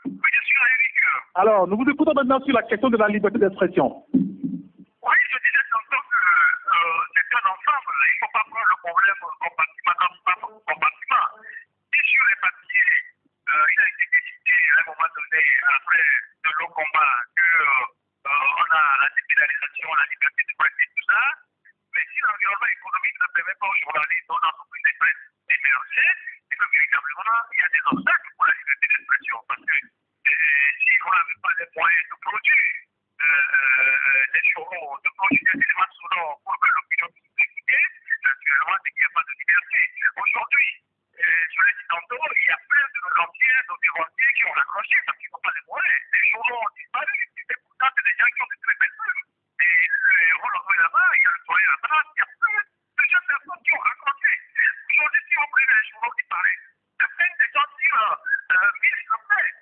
Oui, je suis Eric. Alors, nous vous écoutons maintenant sur la question de la liberté d'expression. Oui, je disais tantôt que c'est un ensemble. Il ne faut pas prendre le problème compartiment. Et sur les papiers, il a été décidé à un moment donné, après de longs combats, qu'on a la dépénalisation, la liberté de presse et tout ça. Mais si l'environnement économique ne permet pas aux journalistes, aux entreprises de presse d'émerger, il faut moyens de produire des journaux, de produire des éléments sonores pour que l'opinion puisse écouter, naturellement, c'est qu'il n'y a pas de liberté. Aujourd'hui, je l'ai dit tantôt, il y a plein de nos anciens, nos déroutiers qui ont raccroché parce qu'ils n'ont pas les moyens. Les journaux ont disparu, et pourtant, c'est des gens qui ont des très belles œuvres. Et le héros là-bas, il y a le soleil là-bas, il y a plein de jeunes personnes qui ont raccroché. Aujourd'hui, si on prenait un journal qui paraît, à peine des gens tirent 1000 exemplaires.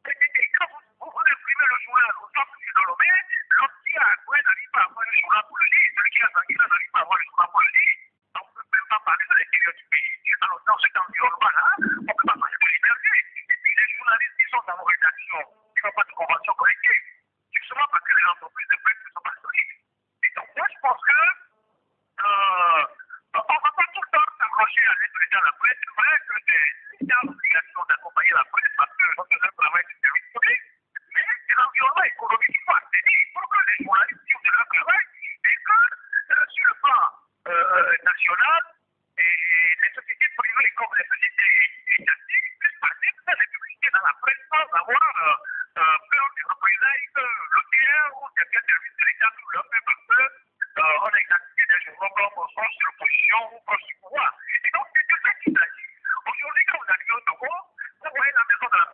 Et quand vous imprimez le journal au centre du Lomé, l'autre qui a n'arrive pas à avoir le journal pour le lire, celui qui a Zanguila n'arrive pas à avoir le journal pour le lire. On ne peut même pas parler de l'intérieur du pays. Alors, dans cet environnement-là, on ne peut pas parler de liberté. Et puis, les journalistes qui sont dans vos rédactions, qui n'ont pas de convention collective, c'est justement parce que les entreprises de presse ne sont pas solides. Et donc, moi, je pense que on ne va pas tout le temps s'accrocher à l'être de la presse. C'est vrai que il y a l'obligation d'accompagner la presse parce que notre travail est service public, mais c'est l'environnement économique qu'il faut assainir pour que les journalistes tirent de leur travail et que sur le plan national, et les sociétés privées comme les sociétés étatiques puissent participer à les publicités dans la presse sans avoir peur des représailles que l'OTR ou quelqu'un service de l'État nous leur fait parce que on a exercé des journaux comme force de l'opposition ou force du pouvoir. Et donc, c'est de ça qu'il s'agit. Aujourd'hui, quand vous arrivez au Togo, vous voyez la maison de la...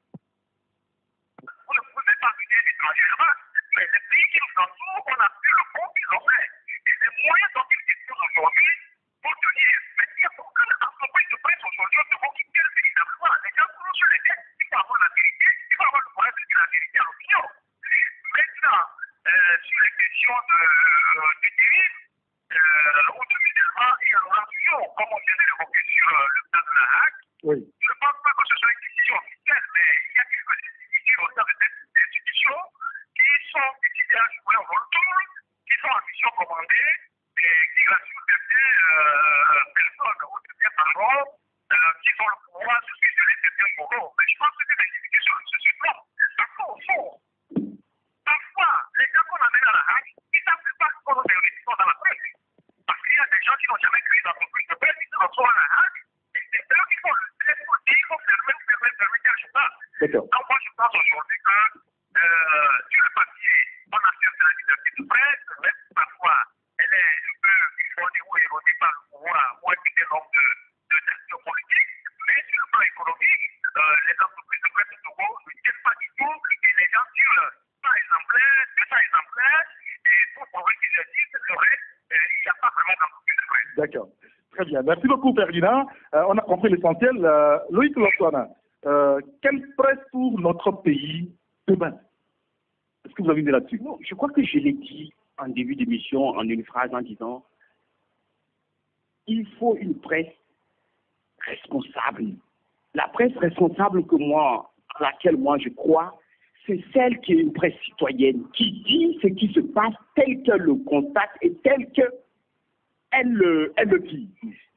Vous ne pouvez pas venir étrangèrement, mais les pays qui nous entourent, on a vu le fond qu'ils ont fait. Et les moyens dont ils disposent aujourd'hui pour tenir. Mais il y a aucune entreprise de presse aujourd'hui au Togo qui tienne véritablement. Les gens sont sur les têtes, il faut avoir la vérité, il faut avoir le moyen de dire la vérité à l'opinion. Maintenant, sur les questions de dérive ou de musulmans et en religion, comme on vient de l'évoquer sur le plan de la HAC, je ne pense pas que ce soit une décision officielle, mais il y a quelques institutions au sein de cette institution qui sont décidées à jouer un rôle tour, qui sont en mission commandée et qui rassurent certaines personnes ou certains parents qui ont le pouvoir de suivre certains moraux. Mais je pense que c'est des institutions sur ce plan. Parfois, au fond, parfois, les gens qu'on amène à la HAC, ils ne savent pas qu'on a des réunions dans la presse. Parce qu'il y a des gens qui n'ont jamais créé d'entreprise de presse, ils se retrouvent à la HAC, et c'est eux qui font le test pour dire qu'il faut fermer, je sais pas. Donc moi, je pense aujourd'hui que sur le papier, on assure que la liberté de presse, même parfois, elle est un peu érodée ou érodée par le pouvoir ou un petit nombre d'actions politiques, mais sur le plan économique, les entreprises de presse de Togo ne tiennent pas du tout, et les gens tirent 100 exemplaires, 200 exemplaires, et pour prouver qu'ils existent, le reste, il n'y a pas vraiment d'entreprise de presse. D'accord. Très bien. Merci beaucoup, Ferdinand. On a compris l'essentiel. Loïc Loswana, quelle presse pour notre pays demain? Est-ce que vous avez une idée là-dessus? Non, je crois que je l'ai dit en début d'émission en une phrase en disant il faut une presse responsable. La presse responsable à laquelle moi je crois, c'est celle qui est une presse citoyenne, qui dit ce qui se passe tel qu'elle le constate et tel qu'elle le vit.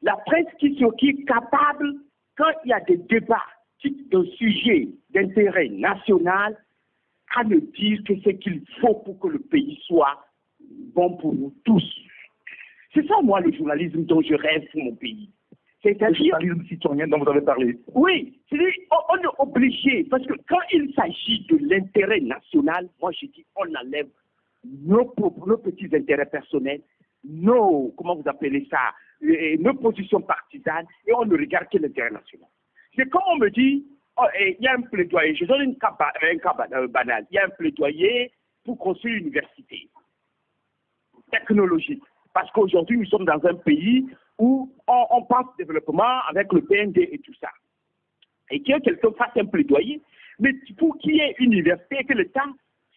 La presse qui est capable, quand il y a des débats d'un sujet d'intérêt national, à me dire que c'est qu'il faut pour que le pays soit bon pour nous tous. C'est ça, moi, le journalisme dont je rêve pour mon pays. C'est-à-dire... Le journalisme citoyen dont vous avez parlé. Oui, c'est-à-dire on est obligé, parce que quand il s'agit de l'intérêt national, moi je dis on enlève nos petits intérêts personnels, comment vous appelez ça, nos positions partisanes, et on ne regarde que l'intérêt national. C'est comme on me dit, il y a un plaidoyer, je donne un cas banal, il y a un plaidoyer pour construire une université technologique. Parce qu'aujourd'hui, nous sommes dans un pays où on pense développement avec le PND et tout ça. Et que quelqu'un fasse un plaidoyer, mais pour qu'il y ait une université, que l'État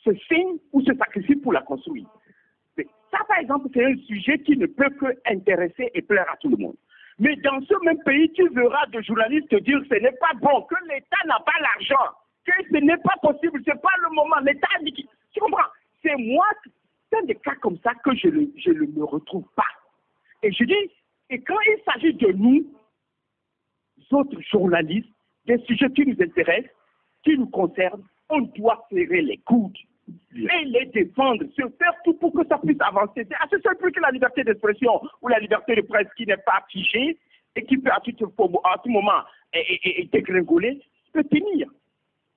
se signe ou se sacrifie pour la construire. Mais ça, par exemple, c'est un sujet qui ne peut que intéresser et plaire à tout le monde. Mais dans ce même pays, tu verras des journalistes te dire que ce n'est pas bon, que l'État n'a pas l'argent, que ce n'est pas possible, ce n'est pas le moment. L'État a dit... Tu comprends? C'est moi, c'est des cas comme ça que je ne me retrouve pas. Et je dis, et quand il s'agit de nous, autres journalistes, des sujets qui nous intéressent, qui nous concernent, on doit serrer les coudes et les défendre, se faire tout pour que ça puisse avancer. C'est à ce seul plus que la liberté d'expression ou la liberté de presse qui n'est pas figée et qui peut à tout moment dégringoler, peut tenir.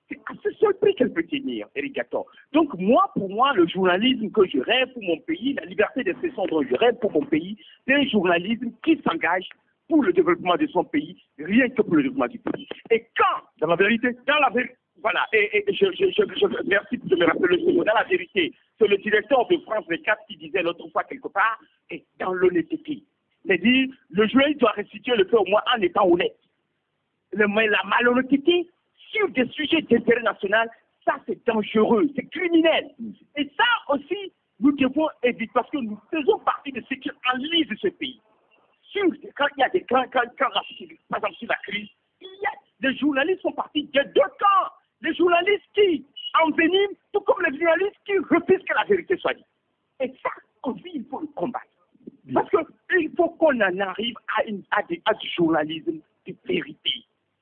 C'est à ce seul prix qu'elle peut tenir, Éric Gator. Donc moi, pour moi, le journalisme que je rêve pour mon pays, la liberté d'expression dont je rêve pour mon pays, c'est un journalisme qui s'engage pour le développement de son pays, rien que pour le développement du pays. Et quand, dans la vérité, voilà, et merci de me rappeler ce mot, dans la vérité, c'est le directeur de France 24 qui disait l'autre fois quelque part, et dans l'honnêteté. C'est-à-dire, le journaliste doit restituer le fait au moins en étant honnête. La malhonnêteté sur des sujets d'intérêt national, ça c'est dangereux, c'est criminel. Et ça aussi, nous devons éviter, parce que nous faisons partie de ceux qui enlisent ce pays. Quand il y a des par exemple sur la crise, les journalistes sont partis de deux camps. Les journalistes qui enveniment, tout comme les journalistes qui refusent que la vérité soit dite. Et ça aussi, il faut le combattre. Parce qu'il faut qu'on en arrive à du journalisme de vérité.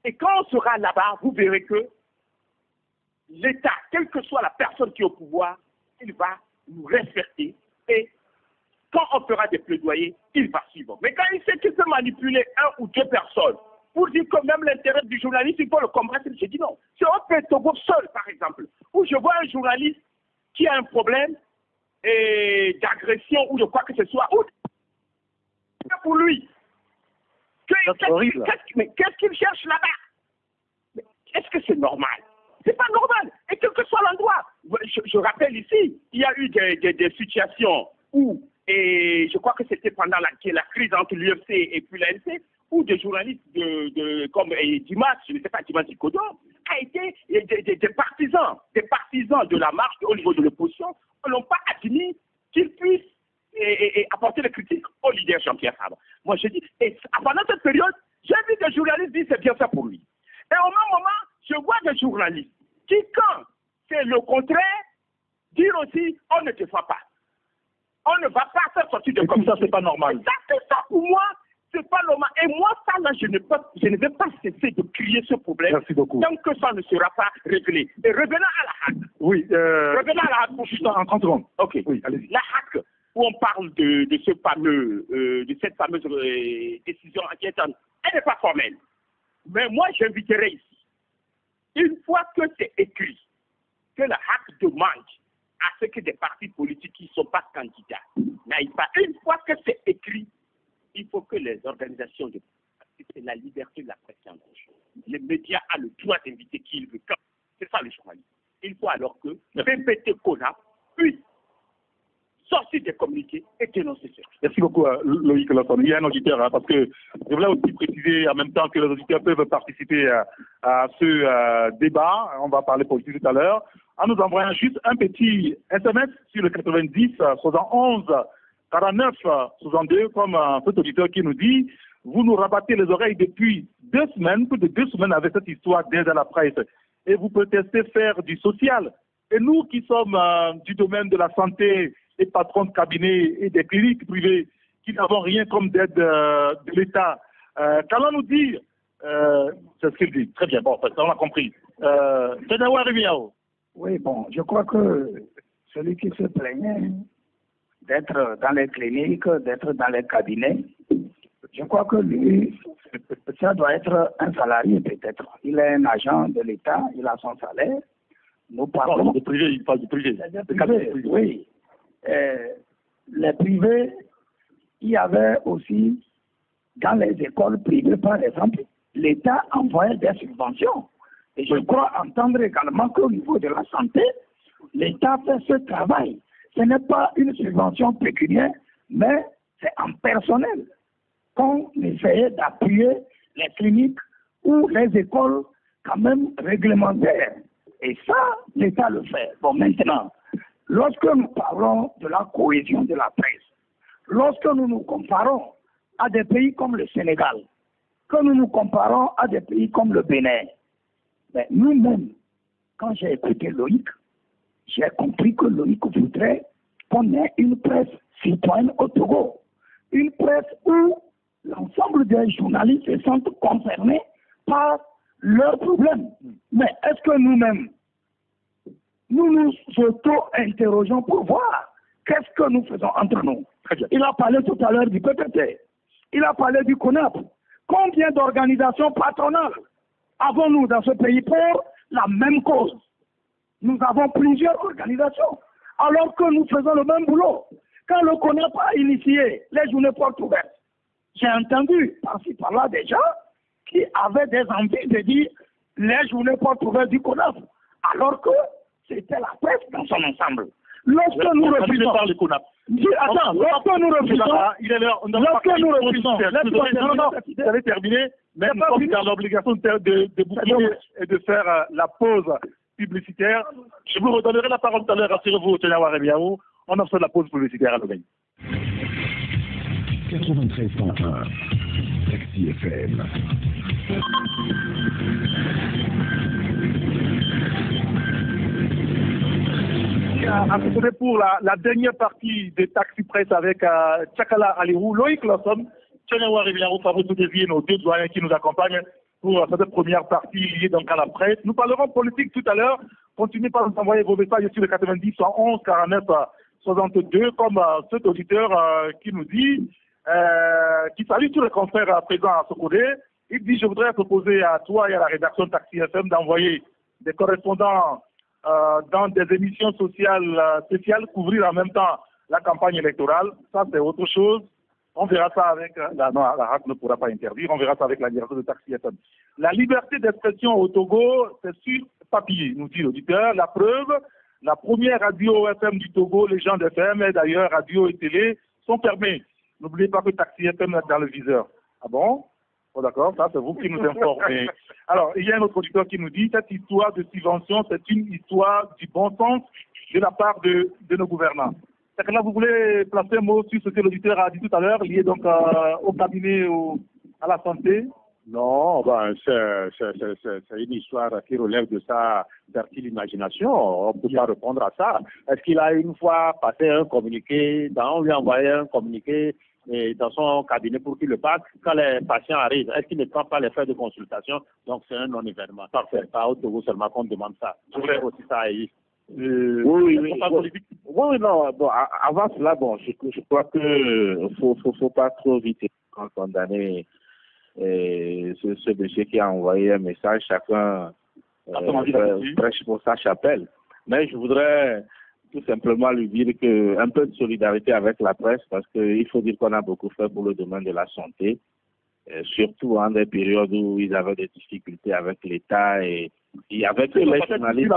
Et quand on sera là-bas, vous verrez que l'État, quelle que soit la personne qui est au pouvoir, il va nous respecter. Et quand on fera des plaidoyers, il va suivre. Mais quand il sait qu'il peut manipuler un ou deux personnes pour dire que même l'intérêt du journaliste, il faut le combattre, je dis non. C'est un peu Togo seul, par exemple, où je vois un journaliste qui a un problème d'agression ou de quoi que ce soit, ou pour lui. Mais qu'est-ce qu'il cherche là-bas? Est-ce que c'est normal? C'est pas normal. Et quel que soit l'endroit. Je rappelle ici, il y a eu des situations où, et je crois que c'était pendant la crise entre l'UFC et puis l'ANC, où des journalistes comme Dimas, je ne sais pas, Dimas Ikodo, a été des partisans de la marche au niveau de l'opposition, n'ont pas admis qu'ils puissent apporter les critiques au leader Jean-Pierre Fabre. Moi, je dis, et pendant cette période, j'ai vu des journalistes dire c'est bien fait pour lui. Et au même moment, je vois des journalistes qui, quand c'est le contraire, dire aussi, on ne te fait pas. On ne va pas faire sortir de comme ça, c'est pas normal. Ça, pour moi, c'est pas normal. Et moi, ça, là, je ne vais pas cesser de crier ce problème. Merci beaucoup. Tant que ça ne sera pas réglé. Et revenons à la hack. Oui. Revenons à la hack. Juste en 30 secondes. OK. Oui, allez-y. La hack, où on parle de cette fameuse décision inquiétante, elle n'est pas formelle. Mais moi, j'inviterai ici, une fois que c'est écrit, que la hack demande à ce que des partis politiques qui ne sont pas candidats n'aillent pas. Une fois que c'est écrit, il faut que les organisations de c'est la liberté de la presse en rouge. Les médias ont le droit d'inviter qui ils veulent. C'est ça le journalisme. Il faut alors que PPT Kona puisse sortir des communiqués et dénoncer ça. Merci beaucoup, Loïc Lawson. Il y a un auditeur, parce que je voulais aussi préciser en même temps que les auditeurs peuvent participer à ce débat. On va parler politique tout à l'heure. En nous envoyant juste un petit SMS sur le 90 71 49 62, comme cet auditeur qui nous dit « Vous nous rabattez les oreilles depuis 2 semaines, plus de 2 semaines avec cette histoire d'aide à la presse. Et vous protestez faire du social. Et nous qui sommes du domaine de la santé et patrons de cabinets et des cliniques privées qui n'avons rien comme d'aide de l'État, qu'allons-nous dire ?» C'est ce qu'il dit. Très bien, bon, on l'a compris. Oui, bon, je crois que celui qui se plaignait d'être dans les cliniques, d'être dans les cabinets, je crois que lui, ça doit être un salarié peut-être. Il est un agent de l'État, il a son salaire. Nous parlons... Du privé, il parle du privé. Oui. Les privés, il y avait aussi, dans les écoles privées par exemple, l'État envoyait des subventions. Et je crois entendre également qu'au niveau de la santé, l'État fait ce travail. Ce n'est pas une subvention pécuniaire, mais c'est en personnel qu'on essayait d'appuyer les cliniques ou les écoles quand même réglementaires. Et ça, l'État le fait. Bon, maintenant, lorsque nous parlons de la cohésion de la presse, lorsque nous nous comparons à des pays comme le Sénégal, que nous nous comparons à des pays comme le Bénin, ben, nous-mêmes, quand j'ai écouté Loïc, j'ai compris que Loïc voudrait qu'on ait une presse citoyenne au Togo. Une presse où l'ensemble des journalistes se sentent concernés par leurs problèmes. Mais est-ce que nous-mêmes, nous nous auto-interrogeons pour voir qu'est-ce que nous faisons entre nous? Il a parlé tout à l'heure du PPT. Il a parlé du CONAP. Combien d'organisations patronales avons-nous dans ce pays pour la même cause? Nous avons plusieurs organisations, alors que nous faisons le même boulot. Quand le CONAP a initié les journées portes ouvertes, j'ai entendu par-ci par-là des gens qui avaient des envies de dire les journées portes ouvertes du CONAP, alors que c'était la presse dans son ensemble. Lorsque nous refusons, attends, lorsque nous refusons, vous avez terminé, mais nous sommes dans l'obligation de boucler et de faire la pause publicitaire. Je vous redonnerai la parole tout à l'heure, rassurez-vous, Tchénawa Rémiaou. On en fait la pause publicitaire à Lomé. 93.1 Taxi FM. À retrouver pour la dernière partie de Taxi Presse avec Tchakala Alirou, Loïc Lawson, Tchénawa Rémiaou, Fabrice Devine, nos deux doyens qui nous accompagnent pour cette première partie liée donc à la presse. Nous parlerons politique tout à l'heure. Continuez par nous envoyer vos messages sur le 90 111 49 62, comme cet auditeur qui nous dit, qui salue tous les confrères présents à Sokode. Il dit, je voudrais proposer à toi et à la rédaction de Taxi FM d'envoyer des correspondants dans des émissions spéciales, couvrir en même temps la campagne électorale. Ça, c'est autre chose. On verra ça avec, la RAC ne pourra pas interdire, on verra ça avec la direction de Taxi FM. La liberté d'expression au Togo, c'est sur papier, nous dit l'auditeur. La preuve, la première radio FM du Togo, les gens d'FM et d'ailleurs radio et télé sont fermés. N'oubliez pas que Taxi FM est dans le viseur. Ah bon? Oh, d'accord, ça c'est vous qui nous informez. Alors, il y a un autre auditeur qui nous dit, cette histoire de subvention, c'est une histoire du bon sens de la part de nos gouvernants. C'est que là, vous voulez placer un mot sur ce que l'auditeur a dit tout à l'heure, lié donc au cabinet, à la santé? Non, ben, c'est une histoire qui relève de sa fertile imagination. On ne peut pas répondre à ça. Est-ce qu'il a une fois passé un communiqué, on lui a envoyé un communiqué dans son cabinet pour qu'il le passe quand les patients arrivent? Est-ce qu'il ne prend pas les frais de consultation? Donc c'est un non-événement. Parfait. Pas au Togo seulement qu'on demande ça. C'est aussi ça. Oui, non. Bon, avant cela, bon, je crois que faut pas trop vite condamner ce monsieur qui a envoyé un message. Chacun prêche pour sa chapelle. Mais je voudrais tout simplement lui dire que un peu de solidarité avec la presse, parce qu'il faut dire qu'on a beaucoup fait pour le domaine de la santé, surtout en des périodes où ils avaient des difficultés avec l'État et il y avait que les journalistes.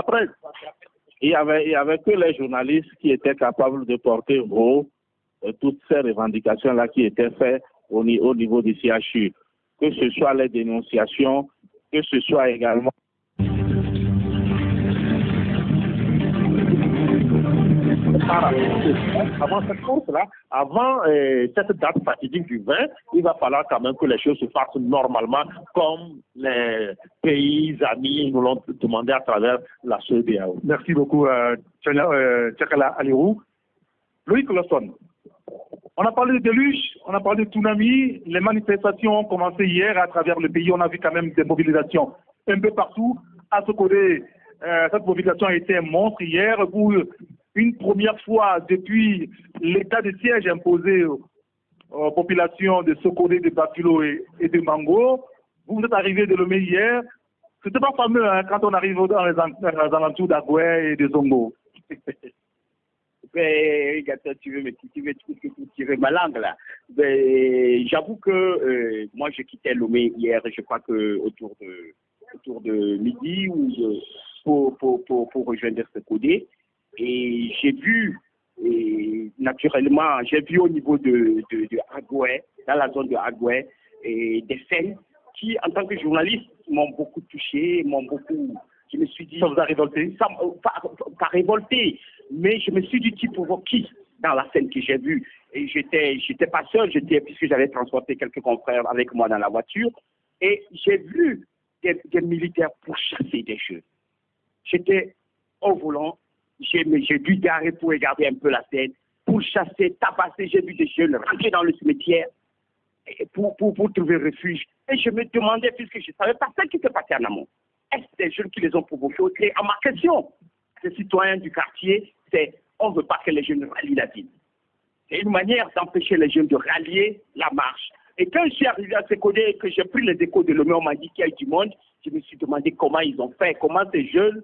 Il y avait que les journalistes qui étaient capables de porter haut toutes ces revendications-là qui étaient faites au niveau du CHU. Que ce soit les dénonciations, que ce soit également avant cette course-là, avant cette date fatidique du 20, il va falloir quand même que les choses se fassent normalement comme les pays amis nous l'ont demandé à travers la CEDEAO. Merci beaucoup, Tchakala Alirou. Loïc Lawson, on a parlé de déluge, on a parlé de tsunami, les manifestations ont commencé hier à travers le pays, on a vu quand même des mobilisations un peu partout. À Sokode, cette mobilisation a été un monstre hier où une première fois depuis l'état de siège imposé aux populations de Sokode, de Bafilo et de Mango. Vous êtes arrivé de Lomé hier. C'était pas fameux quand on arrive dans les alentours d'Agoué et de Zongo. Tu veux tirer ma langue là. J'avoue que moi je quittais Lomé hier, je crois que autour de midi pour rejoindre Sokode. Et j'ai vu, naturellement, au niveau de Agoué, dans la zone de Agoué, des scènes qui, en tant que journaliste, m'ont beaucoup touché, je me suis dit... Ça vous a révolté? Pas révolté, mais je me suis dit qui provoqué dans la scène que j'ai vue. Et j'étais pas seul, puisque j'avais transporté quelques confrères avec moi dans la voiture, et j'ai vu des militaires pourchasser des jeunes. J'étais au volant. J'ai dû garer pour regarder un peu la scène, pour chasser, tabasser. J'ai vu des jeunes rentrer dans le cimetière pour trouver refuge. Et je me demandais, puisque je ne savais pas ce qui s'est passé en amont, est-ce des jeunes qui les ont provoqués? Et à ma question, les citoyens du quartier, c'est on ne veut pas que les jeunes rallient la ville. C'est une manière d'empêcher les jeunes de rallier la marche. Et quand je suis arrivé à Sokode et que j'ai pris les échos de Lomé, on m'a dit qu'il y a eu du monde, je me suis demandé comment ils ont fait, comment ces jeunes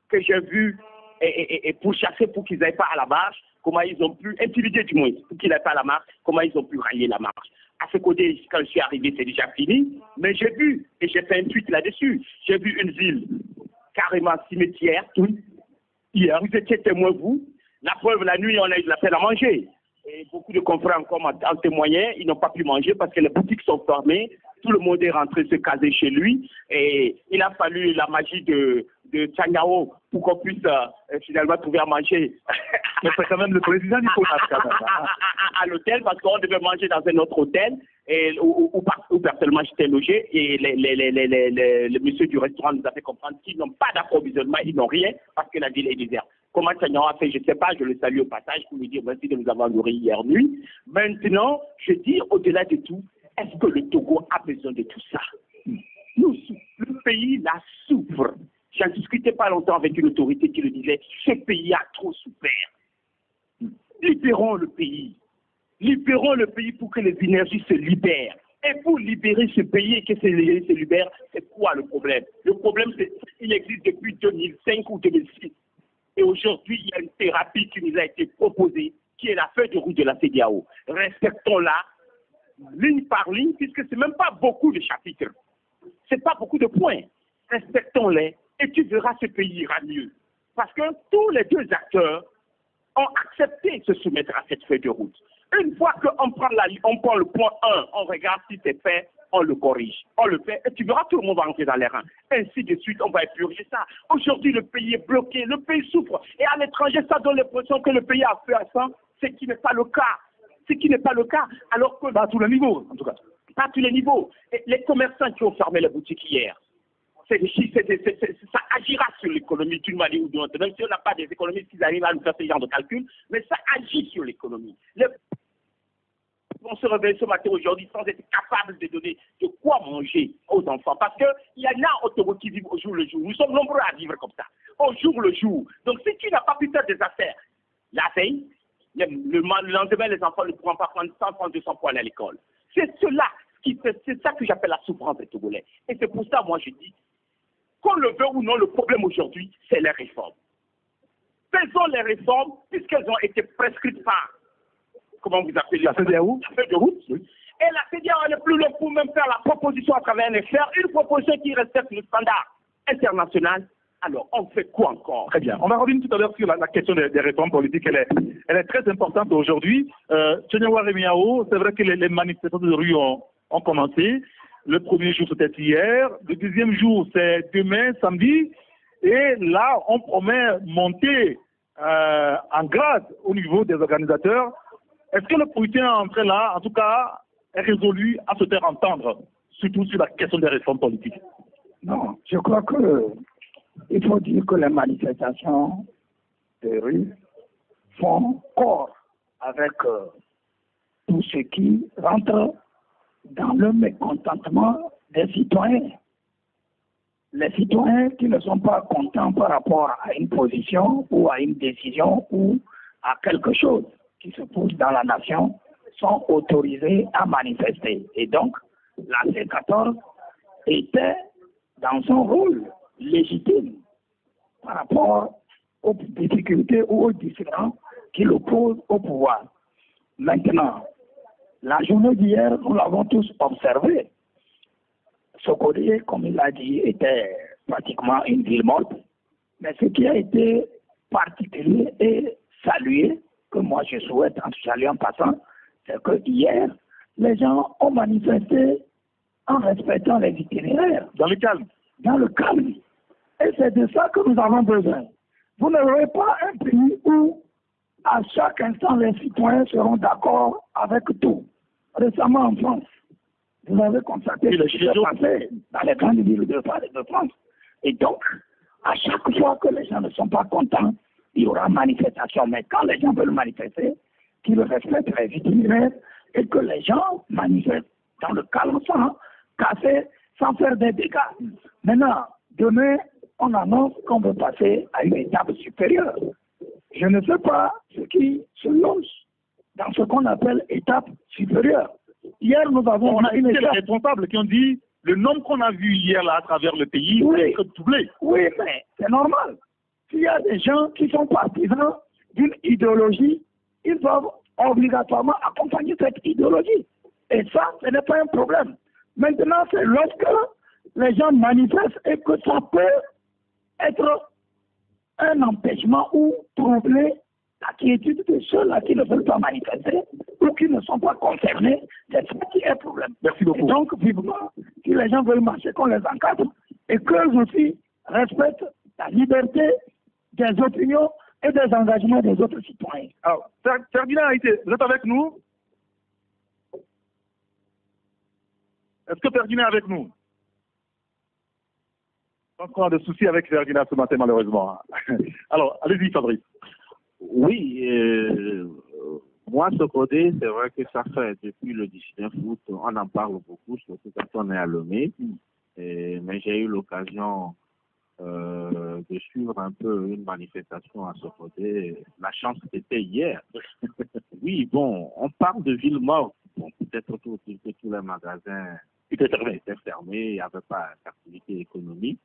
que j'ai vu et pourchasser pour qu'ils n'aillent pas à la marche, comment ils ont pu, intimider du moins, pour qu'ils n'aillent pas à la marche, comment ils ont pu rayer la marche. À ce côté, quand je suis arrivé, c'est déjà fini, mais j'ai vu, et j'ai fait un tweet là-dessus, j'ai vu une ville carrément cimetière, hier, vous étiez témoin, vous, la preuve, la nuit, on a eu de la peine à manger. Et beaucoup de confrères encore en témoignaient, ils n'ont pas pu manger parce que les boutiques sont fermées, tout le monde est rentré se caser chez lui, et il a fallu la magie de Tchanyao pour qu'on puisse finalement trouver à manger. Mais c'est quand même le président du CONAP à l'hôtel, parce qu'on devait manger dans un autre hôtel où personnellement j'étais logé, et le monsieur du restaurant nous a fait comprendre qu'ils n'ont pas d'approvisionnement, ils n'ont rien parce que la ville est déserte. Comment Tchanyao a fait, je ne sais pas, je le salue au passage pour lui dire merci de nous avoir nourris hier nuit. Maintenant, je dis au-delà de tout, est-ce que le Togo a besoin de tout ça? Le pays là souffre. J'en discutais pas longtemps avec une autorité qui le disait, ce pays a trop souffert. Libérons le pays. Libérons le pays pour que les énergies se libèrent. Et pour libérer ce pays et que ces énergies se libèrent, c'est quoi le problème? Le problème, c'est qu'il existe depuis 2005 ou 2006. Et aujourd'hui, il y a une thérapie qui nous a été proposée, qui est la feuille de route de la CEDEAO. Respectons-la, ligne par ligne, puisque ce n'est même pas beaucoup de chapitres. Ce n'est pas beaucoup de points. Respectons-les et tu verras ce pays ira mieux. Parce que tous les deux acteurs ont accepté de se soumettre à cette feuille de route. Une fois qu'on prend le point 1, on regarde si c'est fait, on le corrige. On le fait et tu verras tout le monde va rentrer dans les rangs. Ainsi de suite, on va épurger ça. Aujourd'hui, le pays est bloqué, le pays souffre. Et à l'étranger, ça donne l'impression que le pays a fait à ça, ce qui n'est pas le cas. Ce qui n'est pas le cas. Alors que, à tous les niveaux, en tout cas. Pas à tous les niveaux. Et les commerçants qui ont fermé les boutiques hier, ça agira sur l'économie d'une manière ou d'une autre. Même si on n'a pas des économistes qui arrivent à nous faire ce genre de calcul, mais ça agit sur l'économie. On se réveille ce matin aujourd'hui sans être capable de donner de quoi manger aux enfants. Parce qu'il y en a au Togo qui vivent au jour le jour. Nous sommes nombreux à vivre comme ça, au jour le jour. Donc si tu n'as pas pu faire des affaires, la veille, le lendemain, les enfants ne pourront pas prendre 100 francs, 200 points à l'école. C'est cela, c'est ça que j'appelle la souffrance des Togolais. Et c'est pour ça, moi, je dis, qu'on le veut ou non, le problème aujourd'hui, c'est les réformes. Faisons les réformes, puisqu'elles ont été prescrites par, comment vous appelez, la CEDEAO, la feuille de route. Oui. Et la CEDEAO n'est plus là pour même faire la proposition à travers un faire une proposition qui respecte le standard international. Alors, on fait quoi encore? Très bien. On va revenir tout à l'heure sur la question des réformes politiques. Elle est très importante aujourd'hui. Tchanyao Rémiao, c'est vrai que les manifestations de rue ont commencé. Le premier jour, c'était hier. Le deuxième jour, c'est demain, samedi. Et là, on promet monter en grade au niveau des organisateurs. Est-ce que le politique entré là, en tout cas, est résolu à se faire entendre, surtout sur la question des réformes politiques? Non, je crois que il faut dire que les manifestations de rue font corps avec tout ce qui rentre dans le mécontentement des citoyens. Les citoyens qui ne sont pas contents par rapport à une position ou à une décision ou à quelque chose qui se pose dans la nation sont autorisés à manifester. Et donc, la C14 était dans son rôle légitime par rapport aux difficultés ou aux différends qui l'opposent au pouvoir. Maintenant, la journée d'hier, nous l'avons tous observé. Sokodé, comme il l'a dit, était pratiquement une ville morte. Mais ce qui a été particulier et salué, que moi je souhaite en saluant en passant, c'est que hier, les gens ont manifesté en respectant les itinéraires. Dans le calme. Dans le calme. Et c'est de ça que nous avons besoin. Vous n'aurez pas un pays où, à chaque instant, les citoyens seront d'accord avec tout. Récemment en France, vous avez constaté ce qui s'est passé dans les grandes villes de France. Et donc, à chaque fois que les gens ne sont pas contents, il y aura manifestation. Mais quand les gens veulent manifester, qu'ils respectent les itinéraires et que les gens manifestent dans le calme sans casser, sans faire des dégâts. Maintenant, demain, on annonce qu'on veut passer à une étape supérieure. Je ne sais pas ce qui se lance dans ce qu'on appelle étape supérieure. Hier, nous avons une étape responsable qui ont dit le nombre qu'on a vu hier là à travers le pays oui, est doublé. Oui, mais c'est normal. s'il y a des gens qui sont partisans d'une idéologie, ils doivent obligatoirement accompagner cette idéologie. Et ça, ce n'est pas un problème. Maintenant, c'est lorsque les gens manifestent et que ça peut être un empêchement ou troubler la quiétude de ceux-là qui ne veulent pas manifester ou qui ne sont pas concernés. C'est ça qui est le problème. Merci beaucoup. Et donc, vivement, si les gens veulent marcher, qu'on les encadre et qu'eux aussi respectent la liberté des opinions et des engagements des autres citoyens. Alors, Ferdinand Haïté, vous êtes avec nous? Est-ce que Ferdinand est avec nous? Je pense qu'on a des soucis avec Ferdinand ce matin, malheureusement. Alors, allez-y, Fabrice. Oui, moi, ce côté, c'est vrai que ça fait depuis le 19 août, on en parle beaucoup, surtout quand on est à Lomé. Mais j'ai eu l'occasion de suivre un peu une manifestation à ce côté. La chance c'était hier. Oui, bon, on parle de ville morte. Bon, peut-être que tous les magasins étaient fermés, il n'y avait pas d'activité économique.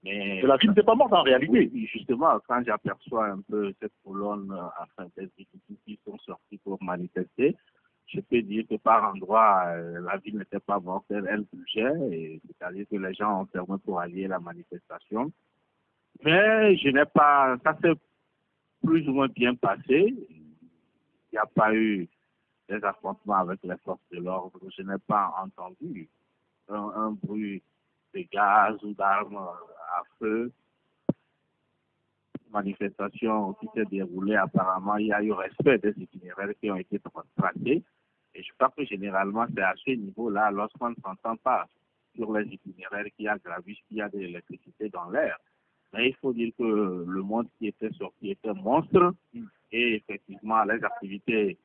Mais la ville n'était pas morte en réalité. Oui, justement, quand j'aperçois un peu cette colonne, enfin, des individus qui sont sortis pour manifester, je peux dire que par endroits, la ville n'était pas morte, elle bougeait, c'est-à-dire que les gens ont fermé pour allier la manifestation. Mais je n'ai pas, ça s'est plus ou moins bien passé. Il n'y a pas eu des affrontements avec les forces de l'ordre. Je n'ai pas entendu un bruit de gaz ou d'armes à feu. Manifestation qui s'est déroulée, apparemment, il y a eu respect des itinéraires qui ont été tracés. Et je crois que généralement, c'est à ce niveau-là, lorsqu'on ne s'entend pas sur les itinéraires qui a gravi, qu'il y a de l'électricité dans l'air. Mais il faut dire que le monde qui était sorti était monstre et effectivement, les activités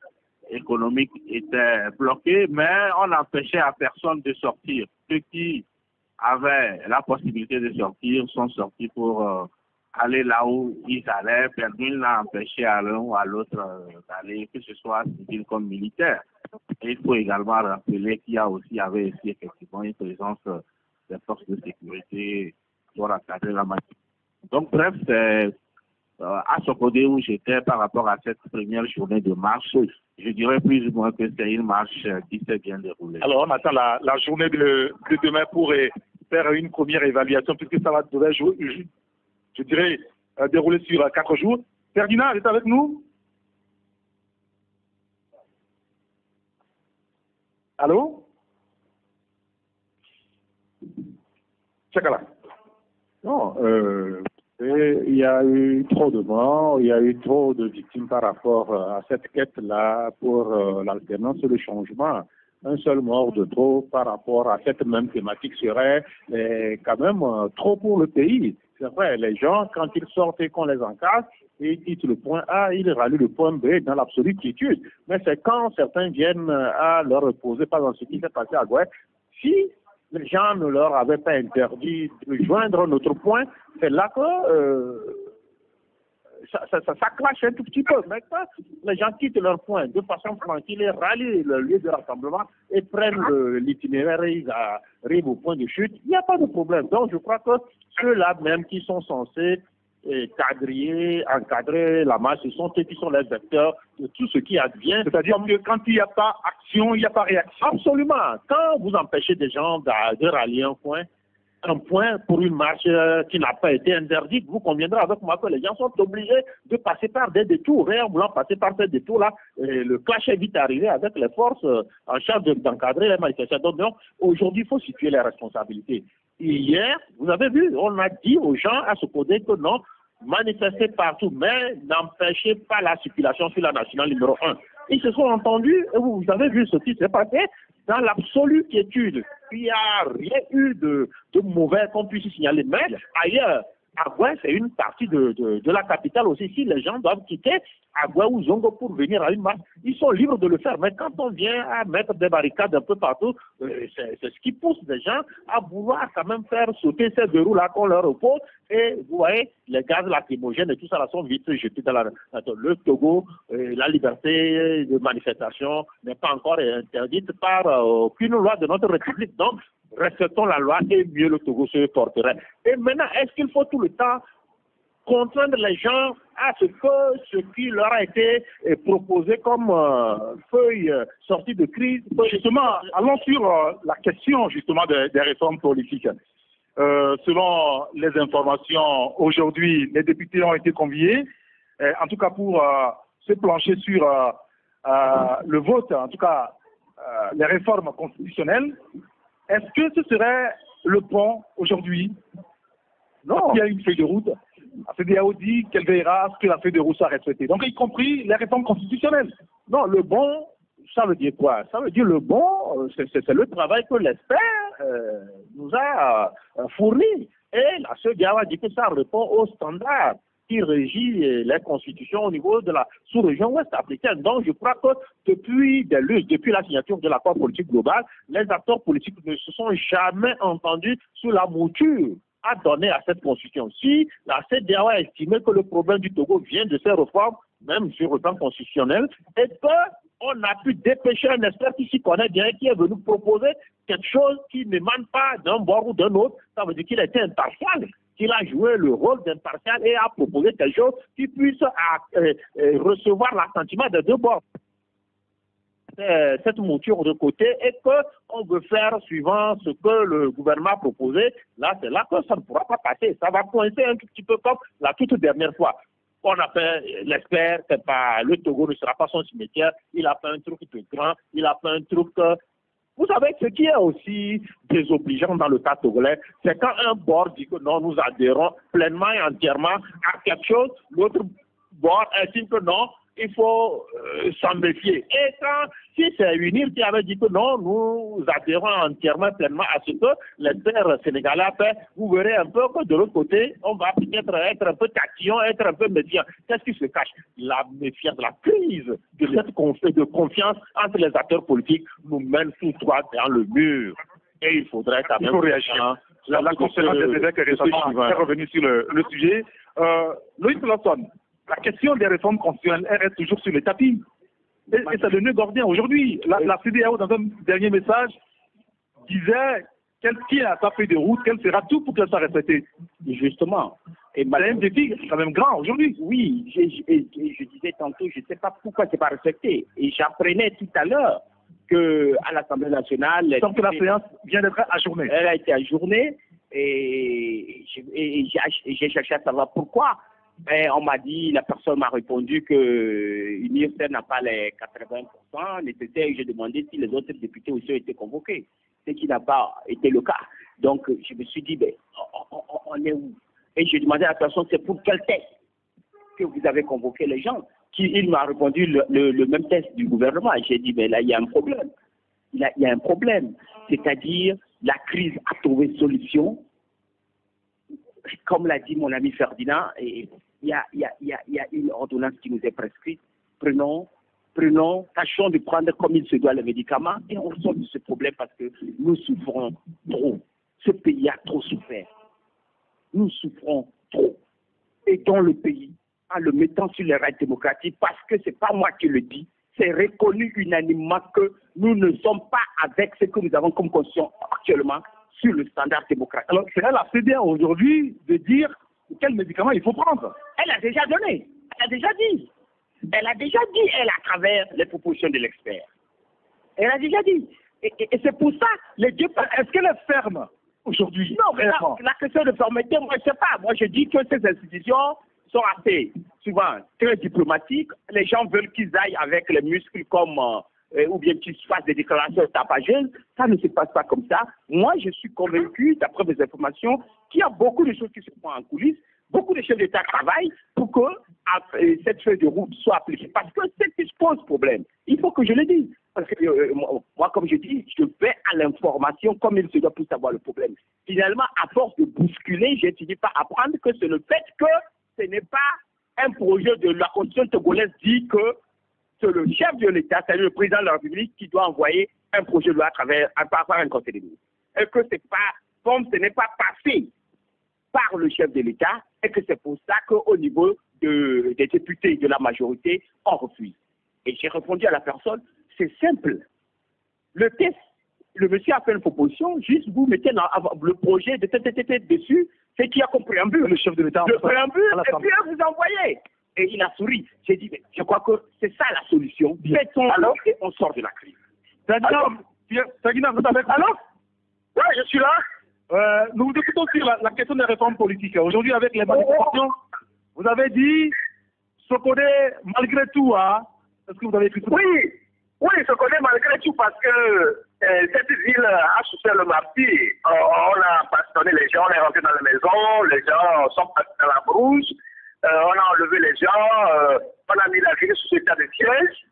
économiques étaient bloquées, mais on n'empêchait à personne de sortir. Ceux qui avaient la possibilité de sortir sont sortis pour aller là où ils allaient. Personne n'a empêché à l'un ou à l'autre d'aller, que ce soit civil comme militaire. Et il faut également rappeler qu'il y avait aussi effectivement une présence des forces de sécurité pour encadrer la matière. Donc bref, c'est à Sokodé où j'étais par rapport à cette première journée de marche, je dirais plus ou moins que c'est une marche qui s'est bien déroulée. Alors on attend la journée de demain pour faire une première évaluation, puisque ça va devrait jouer, je dirais, dérouler sur 4 jours. Ferdinand, est avec nous? Allô? Chakala. Non, il y a eu trop de morts, il y a eu trop de victimes par rapport à cette quête-là pour l'alternance et le changement. Un seul mort de trop par rapport à cette même thématique serait quand même trop pour le pays. C'est vrai, les gens, quand ils sortent et qu'on les encadre, ils quittent le point A, ils rallient le point B dans l'absolue quiétude. Mais c'est quand certains viennent à leur reposer, pas dans ce qui s'est passé à Gouet, si les gens ne leur avaient pas interdit de joindre notre point, c'est là que ça clash un tout petit peu. Mais quand les gens quittent leur point de façon tranquille et rallient le lieu de rassemblement et prennent l'itinéraire et ils arrivent au point de chute, il n'y a pas de problème. Donc je crois que ceux-là même qui sont censés encadrer la marche, ce sont eux qui sont les vecteurs de tout ce qui advient. C'est-à-dire que quand il n'y a pas action, il n'y a pas réaction. Absolument. Quand vous empêchez des gens de rallier un point pour une marche qui n'a pas été interdite, vous conviendrez avec moi que les gens sont obligés de passer par des détours. Et en voulant passer par ces détours-là, le clash est vite arrivé avec les forces en charge d'encadrer les manifestations. Donc, aujourd'hui, il faut situer les responsabilités. Hier, vous avez vu, on a dit aux gens à se poser que non, manifestez partout, mais n'empêchez pas la circulation sur la nationale numéro 1. Ils se sont entendus et vous avez vu ce qui s'est passé dans l'absolue quiétude. Il n'y a rien eu de mauvais qu'on puisse signaler. Mais ailleurs, Agoué, c'est une partie de la capitale aussi. Si les gens doivent quitter Agoué ou Zongo pour venir à une marche, ils sont libres de le faire. Mais quand on vient à mettre des barricades un peu partout, c'est ce qui pousse les gens à vouloir quand même faire sauter ces deux roues-là qu'on leur oppose. Et vous voyez, les gaz lacrymogènes et tout ça là sont vite jetés dans le Togo. La liberté de manifestation n'est pas encore interdite par aucune loi de notre République. Donc, respectons la loi et mieux le Togo se porterait. Et maintenant, est-ce qu'il faut tout le temps contraindre les gens à ce qui leur a été proposé comme feuille sortie de crise. Justement, allons sur la question justement des réformes politiques. Selon les informations, aujourd'hui, les députés ont été conviés, en tout cas pour se plancher sur le vote, en tout cas les réformes constitutionnelles. Est-ce que ce serait le pont aujourd'hui? Non. Il y a une feuille de route. La CEDEAO dit qu'elle veillera à ce que la feuille de route soit respectée. Donc, y compris les réformes constitutionnelles. Non, le bon, ça veut dire quoi? Ça veut dire le bon, c'est le travail que l'expert nous a fourni. Et la CEDEAO a dit que ça répond aux standards qui régit les constitutions au niveau de la sous-région ouest africaine. Donc, je crois que depuis la signature de l'accord politique global, les acteurs politiques ne se sont jamais entendus sur la mouture à donner à cette constitution. Si la CEDEAO a estimé que le problème du Togo vient de ces réformes, même sur le plan constitutionnel, et qu'on a pu dépêcher un expert qui s'y connaît bien, qui est venu proposer quelque chose qui n'émane pas d'un bord ou d'un autre, ça veut dire qu'il était impartial. Qu'il a joué le rôle d'impartial et a proposé quelque chose qui puisse recevoir l'assentiment des deux bords. Cette mouture de côté et qu'on veut faire suivant ce que le gouvernement a proposé, là, c'est là que ça ne pourra pas passer. Ça va coincer un tout petit peu comme la toute dernière fois. On a fait l'expert, c'est pas, le Togo ne sera pas son cimetière, il a fait un truc de grand, il a fait un truc... Vous savez, ce qui est aussi désobligeant dans le cas togolais, c'est quand un bord dit que non, nous adhérons pleinement et entièrement à quelque chose, l'autre bord estime que non, il faut s'en méfier. Et quand, si c'est UNIR qui avait dit que non, nous adhérons entièrement, pleinement à ce que l'expert sénégalais a fait, vous verrez un peu que de l'autre côté, on va peut-être être un peu tatillon, être un peu méfiant. Qu'est-ce qui se cache? La méfiance, la crise de cette de confiance entre les acteurs politiques nous mène tout droit dans le mur. Et il faudrait quand même... Il faut réagir. La conférence des évêques récemment est revenue sur le sujet. Loïc Lawson, la question des réformes constitutionnelles, elle reste toujours sur le tapis. Et c'est le nœud gordien aujourd'hui. La CEDEAO, dans un dernier message, disait qu'elle tient à sa feuille de route, qu'elle fera tout pour qu'elle soit respectée. Justement. Et c'est un défi quand même grand aujourd'hui. Oui, je disais tantôt, je ne sais pas pourquoi ce n'est pas respecté. Et j'apprenais tout à l'heure qu'à l'Assemblée nationale... Donc que la séance vient d'être ajournée. Elle a été ajournée et j'ai cherché à savoir pourquoi. Et on m'a dit, la personne m'a répondu que l'UNIRSEN n'a pas les 80% nécessaires. J'ai demandé si les autres députés aussi ont été convoqués, ce qui n'a pas été le cas. Donc, je me suis dit, ben, on est où? Et j'ai demandé à la personne, c'est pour quel test que vous avez convoqué les gens? Il m'a répondu le même test du gouvernement. J'ai dit, ben là, il y a un problème. Il y a un problème. C'est-à-dire, la crise a trouvé solution. Comme l'a dit mon ami Ferdinand, il y a une ordonnance qui nous est prescrite. Tâchons de prendre comme il se doit les médicaments et on sort de ce problème parce que nous souffrons trop. Ce pays a trop souffert. Nous souffrons trop. Aidons le pays en le mettant sur les rails démocratiques parce que ce n'est pas moi qui le dis. C'est reconnu unanimement que nous ne sommes pas avec ce que nous avons comme constitution actuellement sur le standard démocratique. Alors, c'est à la CEDEAO aujourd'hui de dire quel médicament il faut prendre. Elle a déjà donné. Elle a déjà dit. Elle, à travers les propositions de l'expert. Elle a déjà dit. Et c'est pour ça, les deux... Est-ce qu'elle est ferme aujourd'hui? Non, mais la question de fermeté, moi, je ne sais pas. Moi, je dis que ces institutions sont assez, souvent, très diplomatiques. Les gens veulent qu'ils aillent avec les muscles comme... ou bien qu'ils fassent des déclarations tapageuses. Ça ne se passe pas comme ça. Moi, je suis convaincu, d'après mes informations, qu'il y a beaucoup de choses qui se font en coulisses. Beaucoup de chefs d'État travaillent pour que cette feuille de route soit appliquée. Parce que c'est ce qui pose problème. Il faut que je le dise. Parce que moi, comme je dis, je vais à l'information comme il se doit pour savoir le problème. Finalement, à force de bousculer, j'ai fini par apprendre que c'est le fait que ce n'est pas un projet de la Constitution togolaise dit que c'est le chef de l'État, c'est le président de la République qui doit envoyer un projet de loi par un conseil des ministres. Et que c'est pas, comme ce n'est pas passé par le chef de l'État, et que c'est pour ça qu'au niveau des députés de la majorité, on refuse. Et j'ai répondu à la personne, c'est simple. Le test le monsieur a fait une proposition, juste vous mettez le projet de tête dessus, c'est qu'il y a comme préambule. Le chef de l'État. Le préambule, et puis vous envoyez. Et il a souri. J'ai dit, mais je crois que c'est ça la solution. Faisons alors et on sort de la crise. Sagina, vous avez... Alors? Oui, je suis là. Nous vous écoutons sur la question des réformes politiques. Aujourd'hui, avec les manifestations, vous avez dit, Sokode, malgré tout, hein, est-ce que vous avez écrit tout? Oui, Sokode, malgré tout, parce que cette ville a souffert le martyr. On a bastonné les gens, on est rentré dans les maisons, les gens sont partis dans la brousse, on a enlevé les gens, on a mis la ville sous état de siège,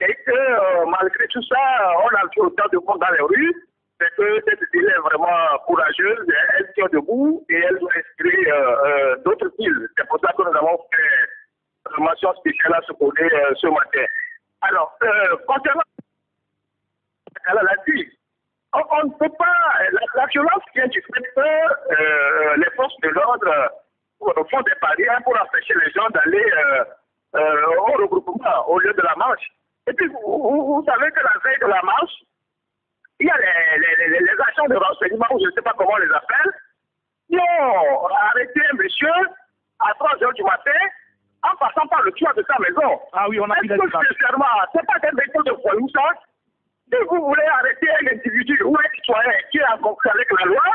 et que malgré tout ça, on a vu autant de monde dans les rues. C'est que cette ville est vraiment courageuse, elle tient debout et elle doit inspirer d'autres villes. C'est pour ça que nous avons fait une mention spéciale à Sokode ce matin. Alors, concernant la dit, on ne peut pas, la violence vient du fait que les forces de l'ordre font des barrières pour empêcher les gens d'aller au regroupement au lieu de la marche. Et puis, vous savez que la veille de la marche, il y a les agents de renseignement, ou je ne sais pas comment on les appelle, qui ont arrêté un monsieur à 3 h du matin en passant par le toit de sa maison. Ah oui, on a vu la différence. C'est pas des méthodes de voyous, ça. Si vous voulez arrêter un individu ou un citoyen qui est en concurrence avec la loi,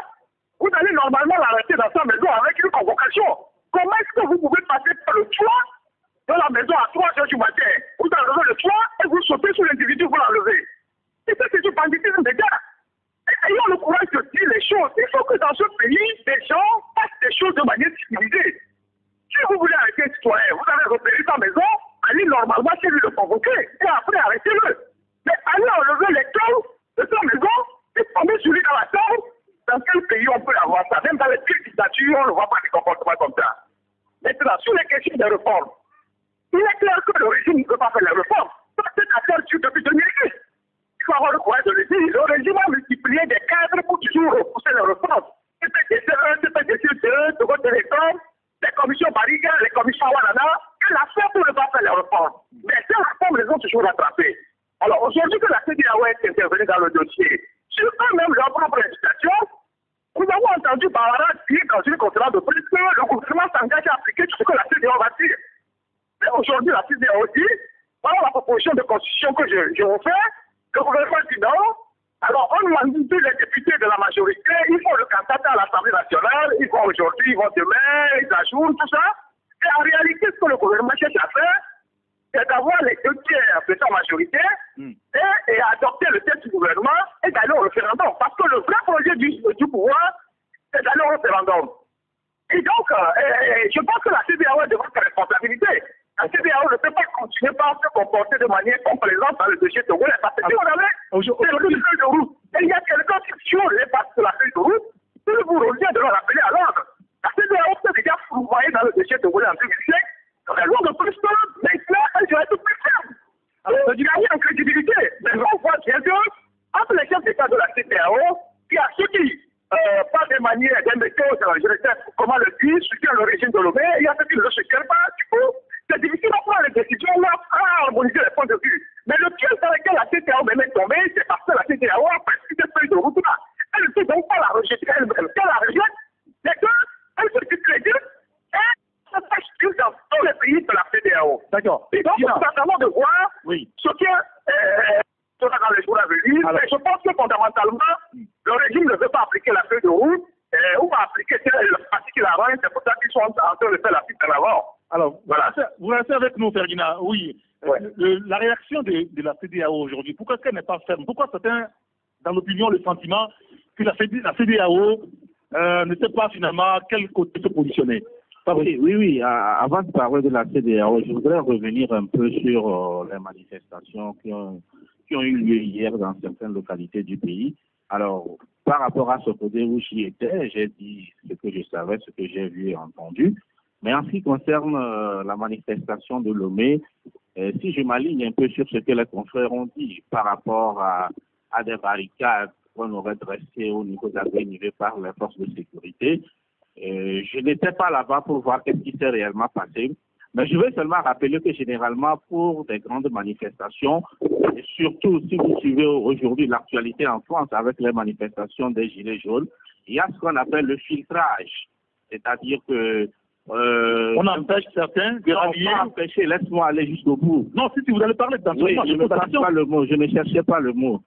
vous allez normalement l'arrêter dans sa maison avec une convocation. Comment est-ce que vous pouvez passer par le toit de la maison à 3 h du matin? Vous enlevez le toit et vous sautez sur l'individu, vous l'enlevez. C'est du banditisme des gars. Ayons le courage de dire les choses. Il faut que dans ce pays, les gens fassent des choses de manière civilisée. Si vous voulez arrêter un citoyen, vous avez repéré sa maison, allez normalement chez lui le convoquer et après arrêtez-le. Mais allez enlever les clés de sa maison et tomber sur lui dans la tombe. Dans quel pays on peut avoir ça? Même dans les pires dictatures, on ne voit pas des comportements comme ça. Maintenant, sur les questions des réformes, il est clair que le régime ne peut pas faire les réformes. Cette affaire tue depuis 2010. Il faut avoir le courage de le dire. Le régime a multiplié des cadres pour toujours repousser les réformes. CPDC 1, CPDC 2, Second Télécom, les commissions Bariga, les commissions Wanana, et la fait pour ne pas faire les réformes. Mais ces réformes les ont toujours rattrapées. Alors aujourd'hui que la CEDEAO est intervenue dans le dossier, sur eux-mêmes leur propre invitation, nous avons entendu Barbara dire dans une conférence de presse que le gouvernement s'engage à appliquer tout ce que la CEDEAO va dire. Mais aujourd'hui, la CEDEAO dit, voilà la proposition de constitution que je vous fais, le gouvernement dit non. Alors, on demande tous les députés de la majorité, ils font le candidat à l'Assemblée nationale, ils vont aujourd'hui, ils vont demain, ils ajoutent tout ça. Et en réalité, ce que le gouvernement cherche à faire, c'est d'avoir les 2 tiers de sa majorité et adopter le texte du gouvernement et d'aller au référendum. Parce que le vrai projet du pouvoir, c'est d'aller au référendum. Et donc, je pense que la CEDEAO a de votre responsabilité. La CEDEAO ne peut pas continuer par se comporter de manière complaisante dans le dossier togolais. Parce que si on avait une feuille de route, et il y a quelqu'un qui sur les bases de la feuille de route, il vous revient de le rappeler à l'ordre. La CEDEAO s'est déjà fourvoyée dans le dossier togolais en 2005. La loi de plus maintenant, elle doit être plus ferme. Alors, il y a une crédibilité. Mais on voit bien que, entre les chefs d'État de la CEDEAO, il y a ceux qui, pas de manière, des méthodes, je ne sais pas comment le dire, soutiennent le régime de Lomé, il y a ceux qui ne le soutiennent pas, du coup. C'est difficile à prendre les décisions là, à harmoniser les points de vue. Mais le piège dans lequel la CEDEAO est tombée, c'est parce que la CEDEAO a prescrit cette feuille de route là. Elle ne peut donc pas la rejeter elle-même. Qu'elle la rejette, c'est qu'elle se dit crédible et ça s'achète dans tous les pays de la CEDEAO. D'accord. Et donc, nous attendons de voir ce qui sera dans les jours à venir. Mais je pense que fondamentalement, le régime ne veut pas appliquer la feuille de route ou pas appliquer le pratique qu'il avance. C'est pour ça qu'ils sont en train de faire la fuite en avant. Alors, voilà. Vous restez avec nous, Ferdinand. Oui. La réaction de la CEDEAO aujourd'hui, pourquoi est-ce qu'elle n'est pas ferme? Pourquoi certains, dans l'opinion, le sentiment que la CEDEAO ne sait pas finalement quel côté se positionner? Oui. Avant de parler de la CEDEAO, je voudrais revenir un peu sur les manifestations qui ont eu lieu hier dans certaines localités du pays. Alors, par rapport à ce côté où j'y étais, j'ai dit ce que je savais, ce que j'ai vu et entendu. Mais en ce qui concerne la manifestation de Lomé, si je m'aligne un peu sur ce que les confrères ont dit par rapport à des barricades qu'on aurait dressées au niveau d'Aguenivé par les forces de sécurité, je n'étais pas là-bas pour voir ce qui s'est réellement passé. Mais je veux seulement rappeler que généralement, pour des grandes manifestations, et surtout si vous suivez aujourd'hui l'actualité en France avec les manifestations des Gilets jaunes, il y a ce qu'on appelle le filtrage. C'est-à-dire que on empêche certains de rallier. On va empêcher, laisse-moi aller jusqu'au bout. Non, si vous allez parler d'un oui, je ne cherche pas le mot, je ne cherchais pas le mot.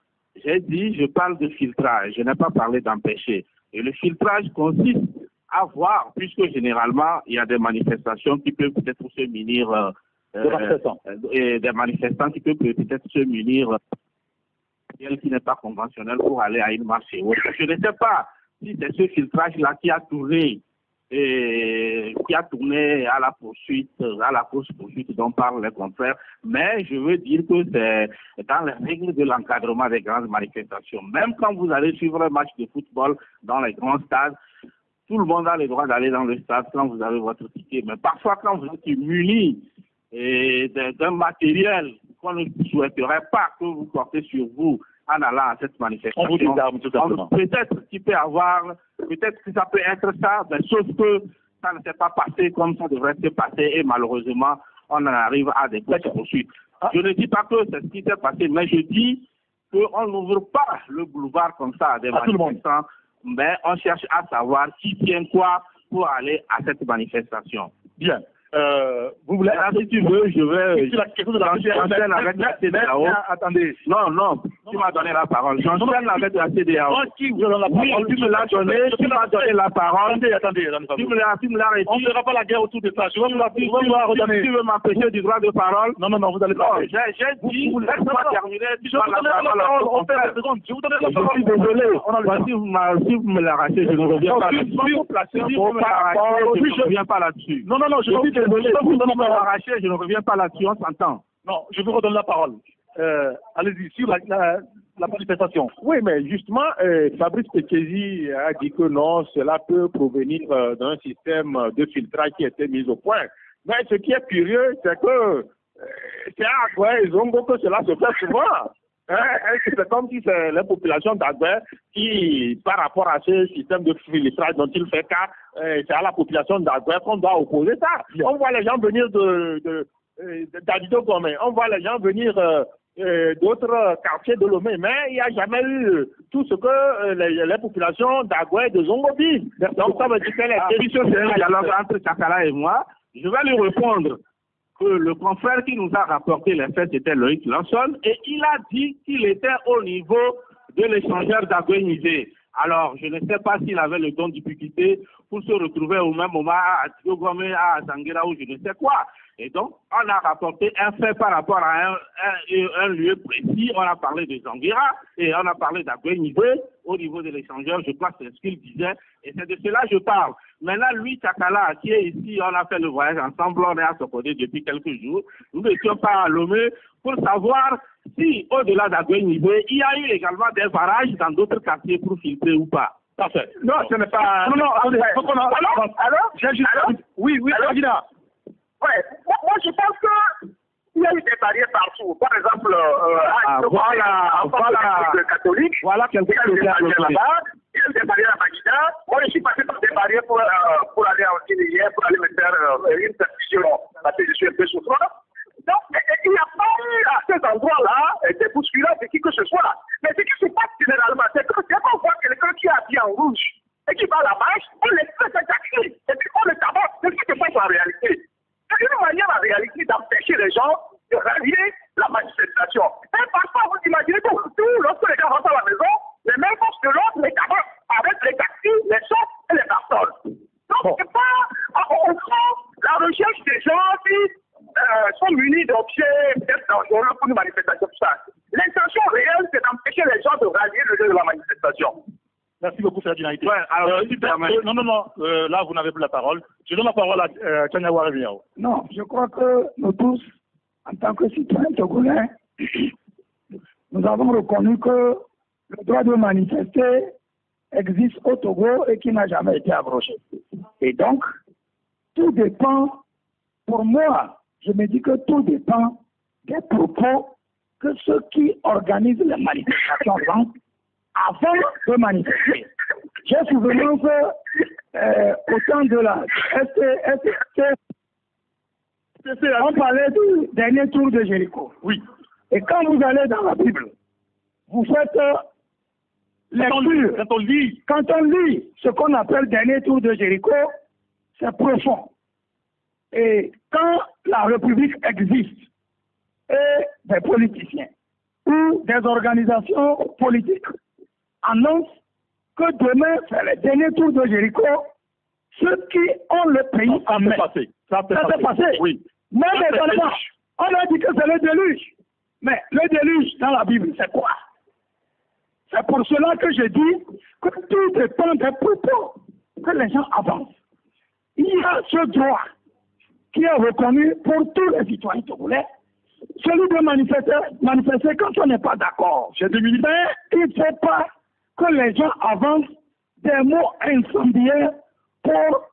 J'ai dit, je parle de filtrage, je n'ai pas parlé d'empêcher. Et le filtrage consiste à voir, puisque généralement, il y a des manifestations qui peuvent peut-être se munir, des manifestants qui peuvent peut-être se munir qui n'est pas conventionnel pour aller à une marche. Je ne sais pas si c'est ce filtrage-là qui a tourné à la poursuite, à la course-poursuite dont parlent les confrères, mais je veux dire que c'est dans les règles de l'encadrement des grandes manifestations. Même quand vous allez suivre un match de football dans les grands stades, tout le monde a le droit d'aller dans le stade quand vous avez votre ticket, mais parfois quand vous êtes muni d'un matériel qu'on ne souhaiterait pas que vous portez sur vous en allant à cette manifestation. On vous désarme tout simplement. Peut-être qu'il peut avoir, peut-être que ça peut être ça, mais sauf que ça ne s'est pas passé comme ça devrait se passer et malheureusement, on en arrive à des poursuites. Je ne dis pas que c'est ce qui s'est passé, mais je dis qu'on n'ouvre pas le boulevard comme ça à des manifestants, mais on cherche à savoir qui tient quoi pour aller à cette manifestation. Bien. Vous voulez, si tu veux, je vais j'enchaîne avec la CEDEAO. Attendez. Non, tu m'as donné la parole. J'enchaîne avec la CEDEAO. Oui, tu me l'as donné, tu m'as donné la parole. Attendez. Tu me l'as reçu. On ne fera pas la guerre autour de ça. Je vais vous la redonner. Tu veux m'empêcher du droit de parole? Non, vous allez pas. J'ai dit, laisse-moi terminer. Je vous donne la parole. On fait la seconde. Je vous donne la parole. Je suis désolé. Si vous me l'arrachez, je ne reviens pas là-dessus. Si vous me l'arrachez, je ne reviens pas là-dessus. Non, je suis désolé. Vous me l'arrachez, je ne reviens pas là-dessus, on s'entend. Non, je vous redonne la parole. Allez-y, sur la manifestation. Oui, mais justement, Fabrice Pekezi a dit que non, cela peut provenir d'un système de filtrage qui a été mis au point. Mais ce qui est curieux, c'est que c'est à Agoué et Zongo que cela se fait souvent. C'est comme si c'est la population d'Agoué qui, par rapport à ce système de filtrage dont il fait cas, c'est à la population d'Agoué qu'on doit opposer ça. On voit les gens venir d'Adido Gomé, on voit les gens venir d'autres quartiers de Lomé, mais il n'y a jamais eu tout ce que les populations d'Agoué et de Zongo vivent. Donc ça veut dire que puisque c'est un dialogue entre Chakala et moi, je vais lui répondre que le confrère qui nous a rapporté les faits, c'était Loïc Lanson, et il a dit qu'il était au niveau de l'échangeur d'Agoué-Nizé. Alors, je ne sais pas s'il avait le don d'ubiquité pour se retrouver au même moment à Tiogomé, à Zanguera ou je ne sais quoi. Et donc, on a rapporté un fait par rapport à un lieu précis. On a parlé de Zanguera et on a parlé d'Agoué-Nizé au niveau de l'échangeur. Je crois que c'est ce qu'il disait. Et c'est de cela que je parle. Maintenant, lui, Chakala, qui est ici, on a fait le voyage ensemble, on est à Sokodé depuis quelques jours. Nous n'étions pas à Lomé pour savoir si, au-delà d'Agoué-Nizé, il y a eu également des barrages dans d'autres quartiers pour filtrer ou pas. Parfait. Non, ce n'est pas... Non, oui, Adina. Ouais, moi je pense que il y a eu des barrières partout. Par exemple, le catholique, voilà quelque chose il y a eu des barrières à Bagida. Moi je suis passé par des barrières pour aller en Guinée hier, pour aller me faire une perfusion, parce que je suis un peu souffrant. Donc, il n'y a pas eu à ces endroits-là des bousculades de qui que ce soit. Mais ce qui se passe généralement, c'est que dès qu'on voit quelqu'un qui est habillé en rouge et qui va à la marche, on les fait taxer. Et puis on le tabasse. C'est ce qui se passe en réalité. C'est une manière en réalité d'empêcher les gens de rallier la manifestation. Et parfois, vous imaginez que lorsque les gens rentrent à la maison, les mêmes forces de l'ordre les tabassent avec les taxis, les chefs et les personnes. Donc, c'est pas, au fond, la recherche des gens qui sont munis d'objets peut-être dangereux pour une manifestation, tout ça. L'intention réelle, c'est d'empêcher les gens de rallier le lieu de la manifestation. Merci beaucoup, Ferdinand. Ouais, alors, non, là, vous n'avez plus la parole. Je donne la parole à Tchanyawara Reviao. Non, je crois que nous tous, en tant que citoyens togolais, nous avons reconnu que le droit de manifester existe au Togo et qui n'a jamais été abrogé. Et donc, tout dépend, pour moi, je me dis que tout dépend des propos que ceux qui organisent les manifestations lancent avant de manifester. J'ai souvenir que au temps de la On parlait du dernier tour de Jéricho. Oui. Et quand vous allez dans la Bible, vous faites lecture. Quand on lit ce qu'on appelle dernier tour de Jéricho, c'est profond. Et quand la République existe, et des politiciens ou des organisations politiques annoncent que demain, c'est le dernier tour de Jéricho, ceux qui ont le pays en main. Ça s'est passé. Oui. Mais également, on a dit que c'est le déluge. Mais le déluge dans la Bible, c'est quoi? C'est pour cela que je dis que tout dépend des propos que les gens avancent. Il y a ce droit qui est reconnu pour tous les citoyens togolais, celui de manifester quand on n'est pas d'accord. Mais il ne faut pas que les gens avancent des mots incendiaires pour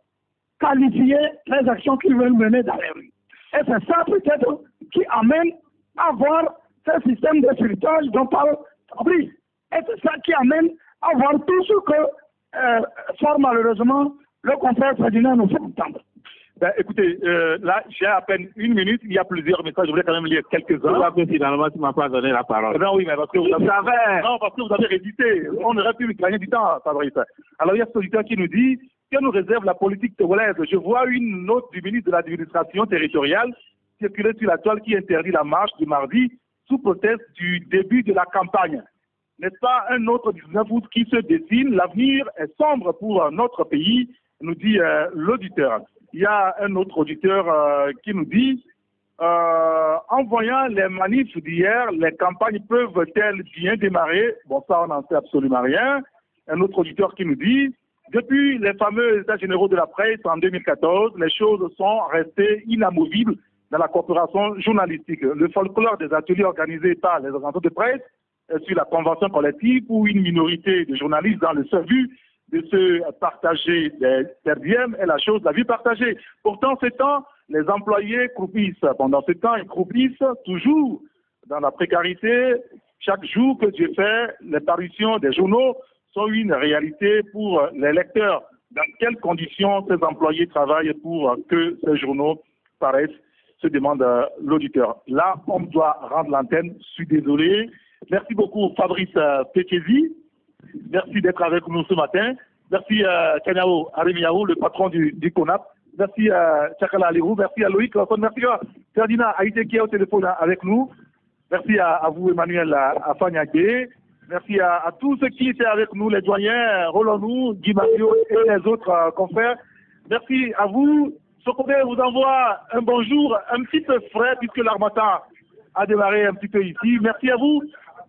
qualifier les actions qu'ils veulent mener dans les rues. Et c'est ça peut-être qui amène à voir ce système de filtrage dont parle Fabrice. Et c'est ça qui amène à voir tout ce que, fort malheureusement, le confrère Ferdinand nous fait entendre. Ben, écoutez, là, j'ai à peine une minute, il y a plusieurs messages, je voulais quand même lire quelques-uns. Je crois que finalement, tu ne m'as pas donné la parole. Non, oui, mais parce que vous avez... Non, parce que vous avez résisté. On aurait pu gagner du temps, Fabrice. Alors, il y a ce auditeur qui nous dit que nous réserve la politique togolaise. Je vois une note du ministre de l'administration territoriale circuler sur la toile qui interdit la marche du mardi sous prétexte du début de la campagne. N'est-ce pas un autre 19 août qui se dessine? L'avenir est sombre pour notre pays, nous dit l'auditeur. Il y a un autre auditeur qui nous dit en voyant les manifs d'hier, les campagnes peuvent-elles bien démarrer? Bon, ça, on n'en sait absolument rien. Un autre auditeur qui nous dit depuis les fameux états généraux de la presse en 2014, les choses sont restées inamovibles dans la coopération journalistique. Le folklore des ateliers organisés par les organisateurs de presse sur la convention collective où une minorité de journalistes dans le seul but de se partager des perdièmes est la vie partagée. Pourtant, ces temps, les employés croupissent. Pendant ce temps, ils croupissent toujours dans la précarité. Chaque jour que Dieu fait, les parutions des journaux sont une réalité pour les lecteurs. Dans quelles conditions ces employés travaillent pour que ces journaux paraissent, se demande l'auditeur. Là, on doit rendre l'antenne. Je suis désolé. Merci beaucoup, Fabrice Pekezi. Merci d'être avec nous ce matin. Merci Kanyao Arimiao, le patron du CONAP. Merci Chakala Alirou. Merci à Loïc. Merci à Ferdinand Haïté qui est au téléphone avec nous. Merci à vous, Emmanuel Afanyagé. Merci à tous ceux qui étaient avec nous, les doyens, Roland, Guy Mario et les autres confrères. Merci à vous. Sokode vous envoie un bonjour un petit peu frais puisque l'Harmattan a démarré un petit peu ici. Merci à vous.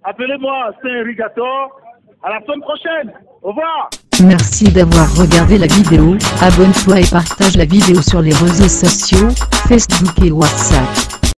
Appelez-moi Saint-Rigator. À la semaine prochaine. Au revoir. Merci d'avoir regardé la vidéo. Abonne-toi et partage la vidéo sur les réseaux sociaux, Facebook et WhatsApp.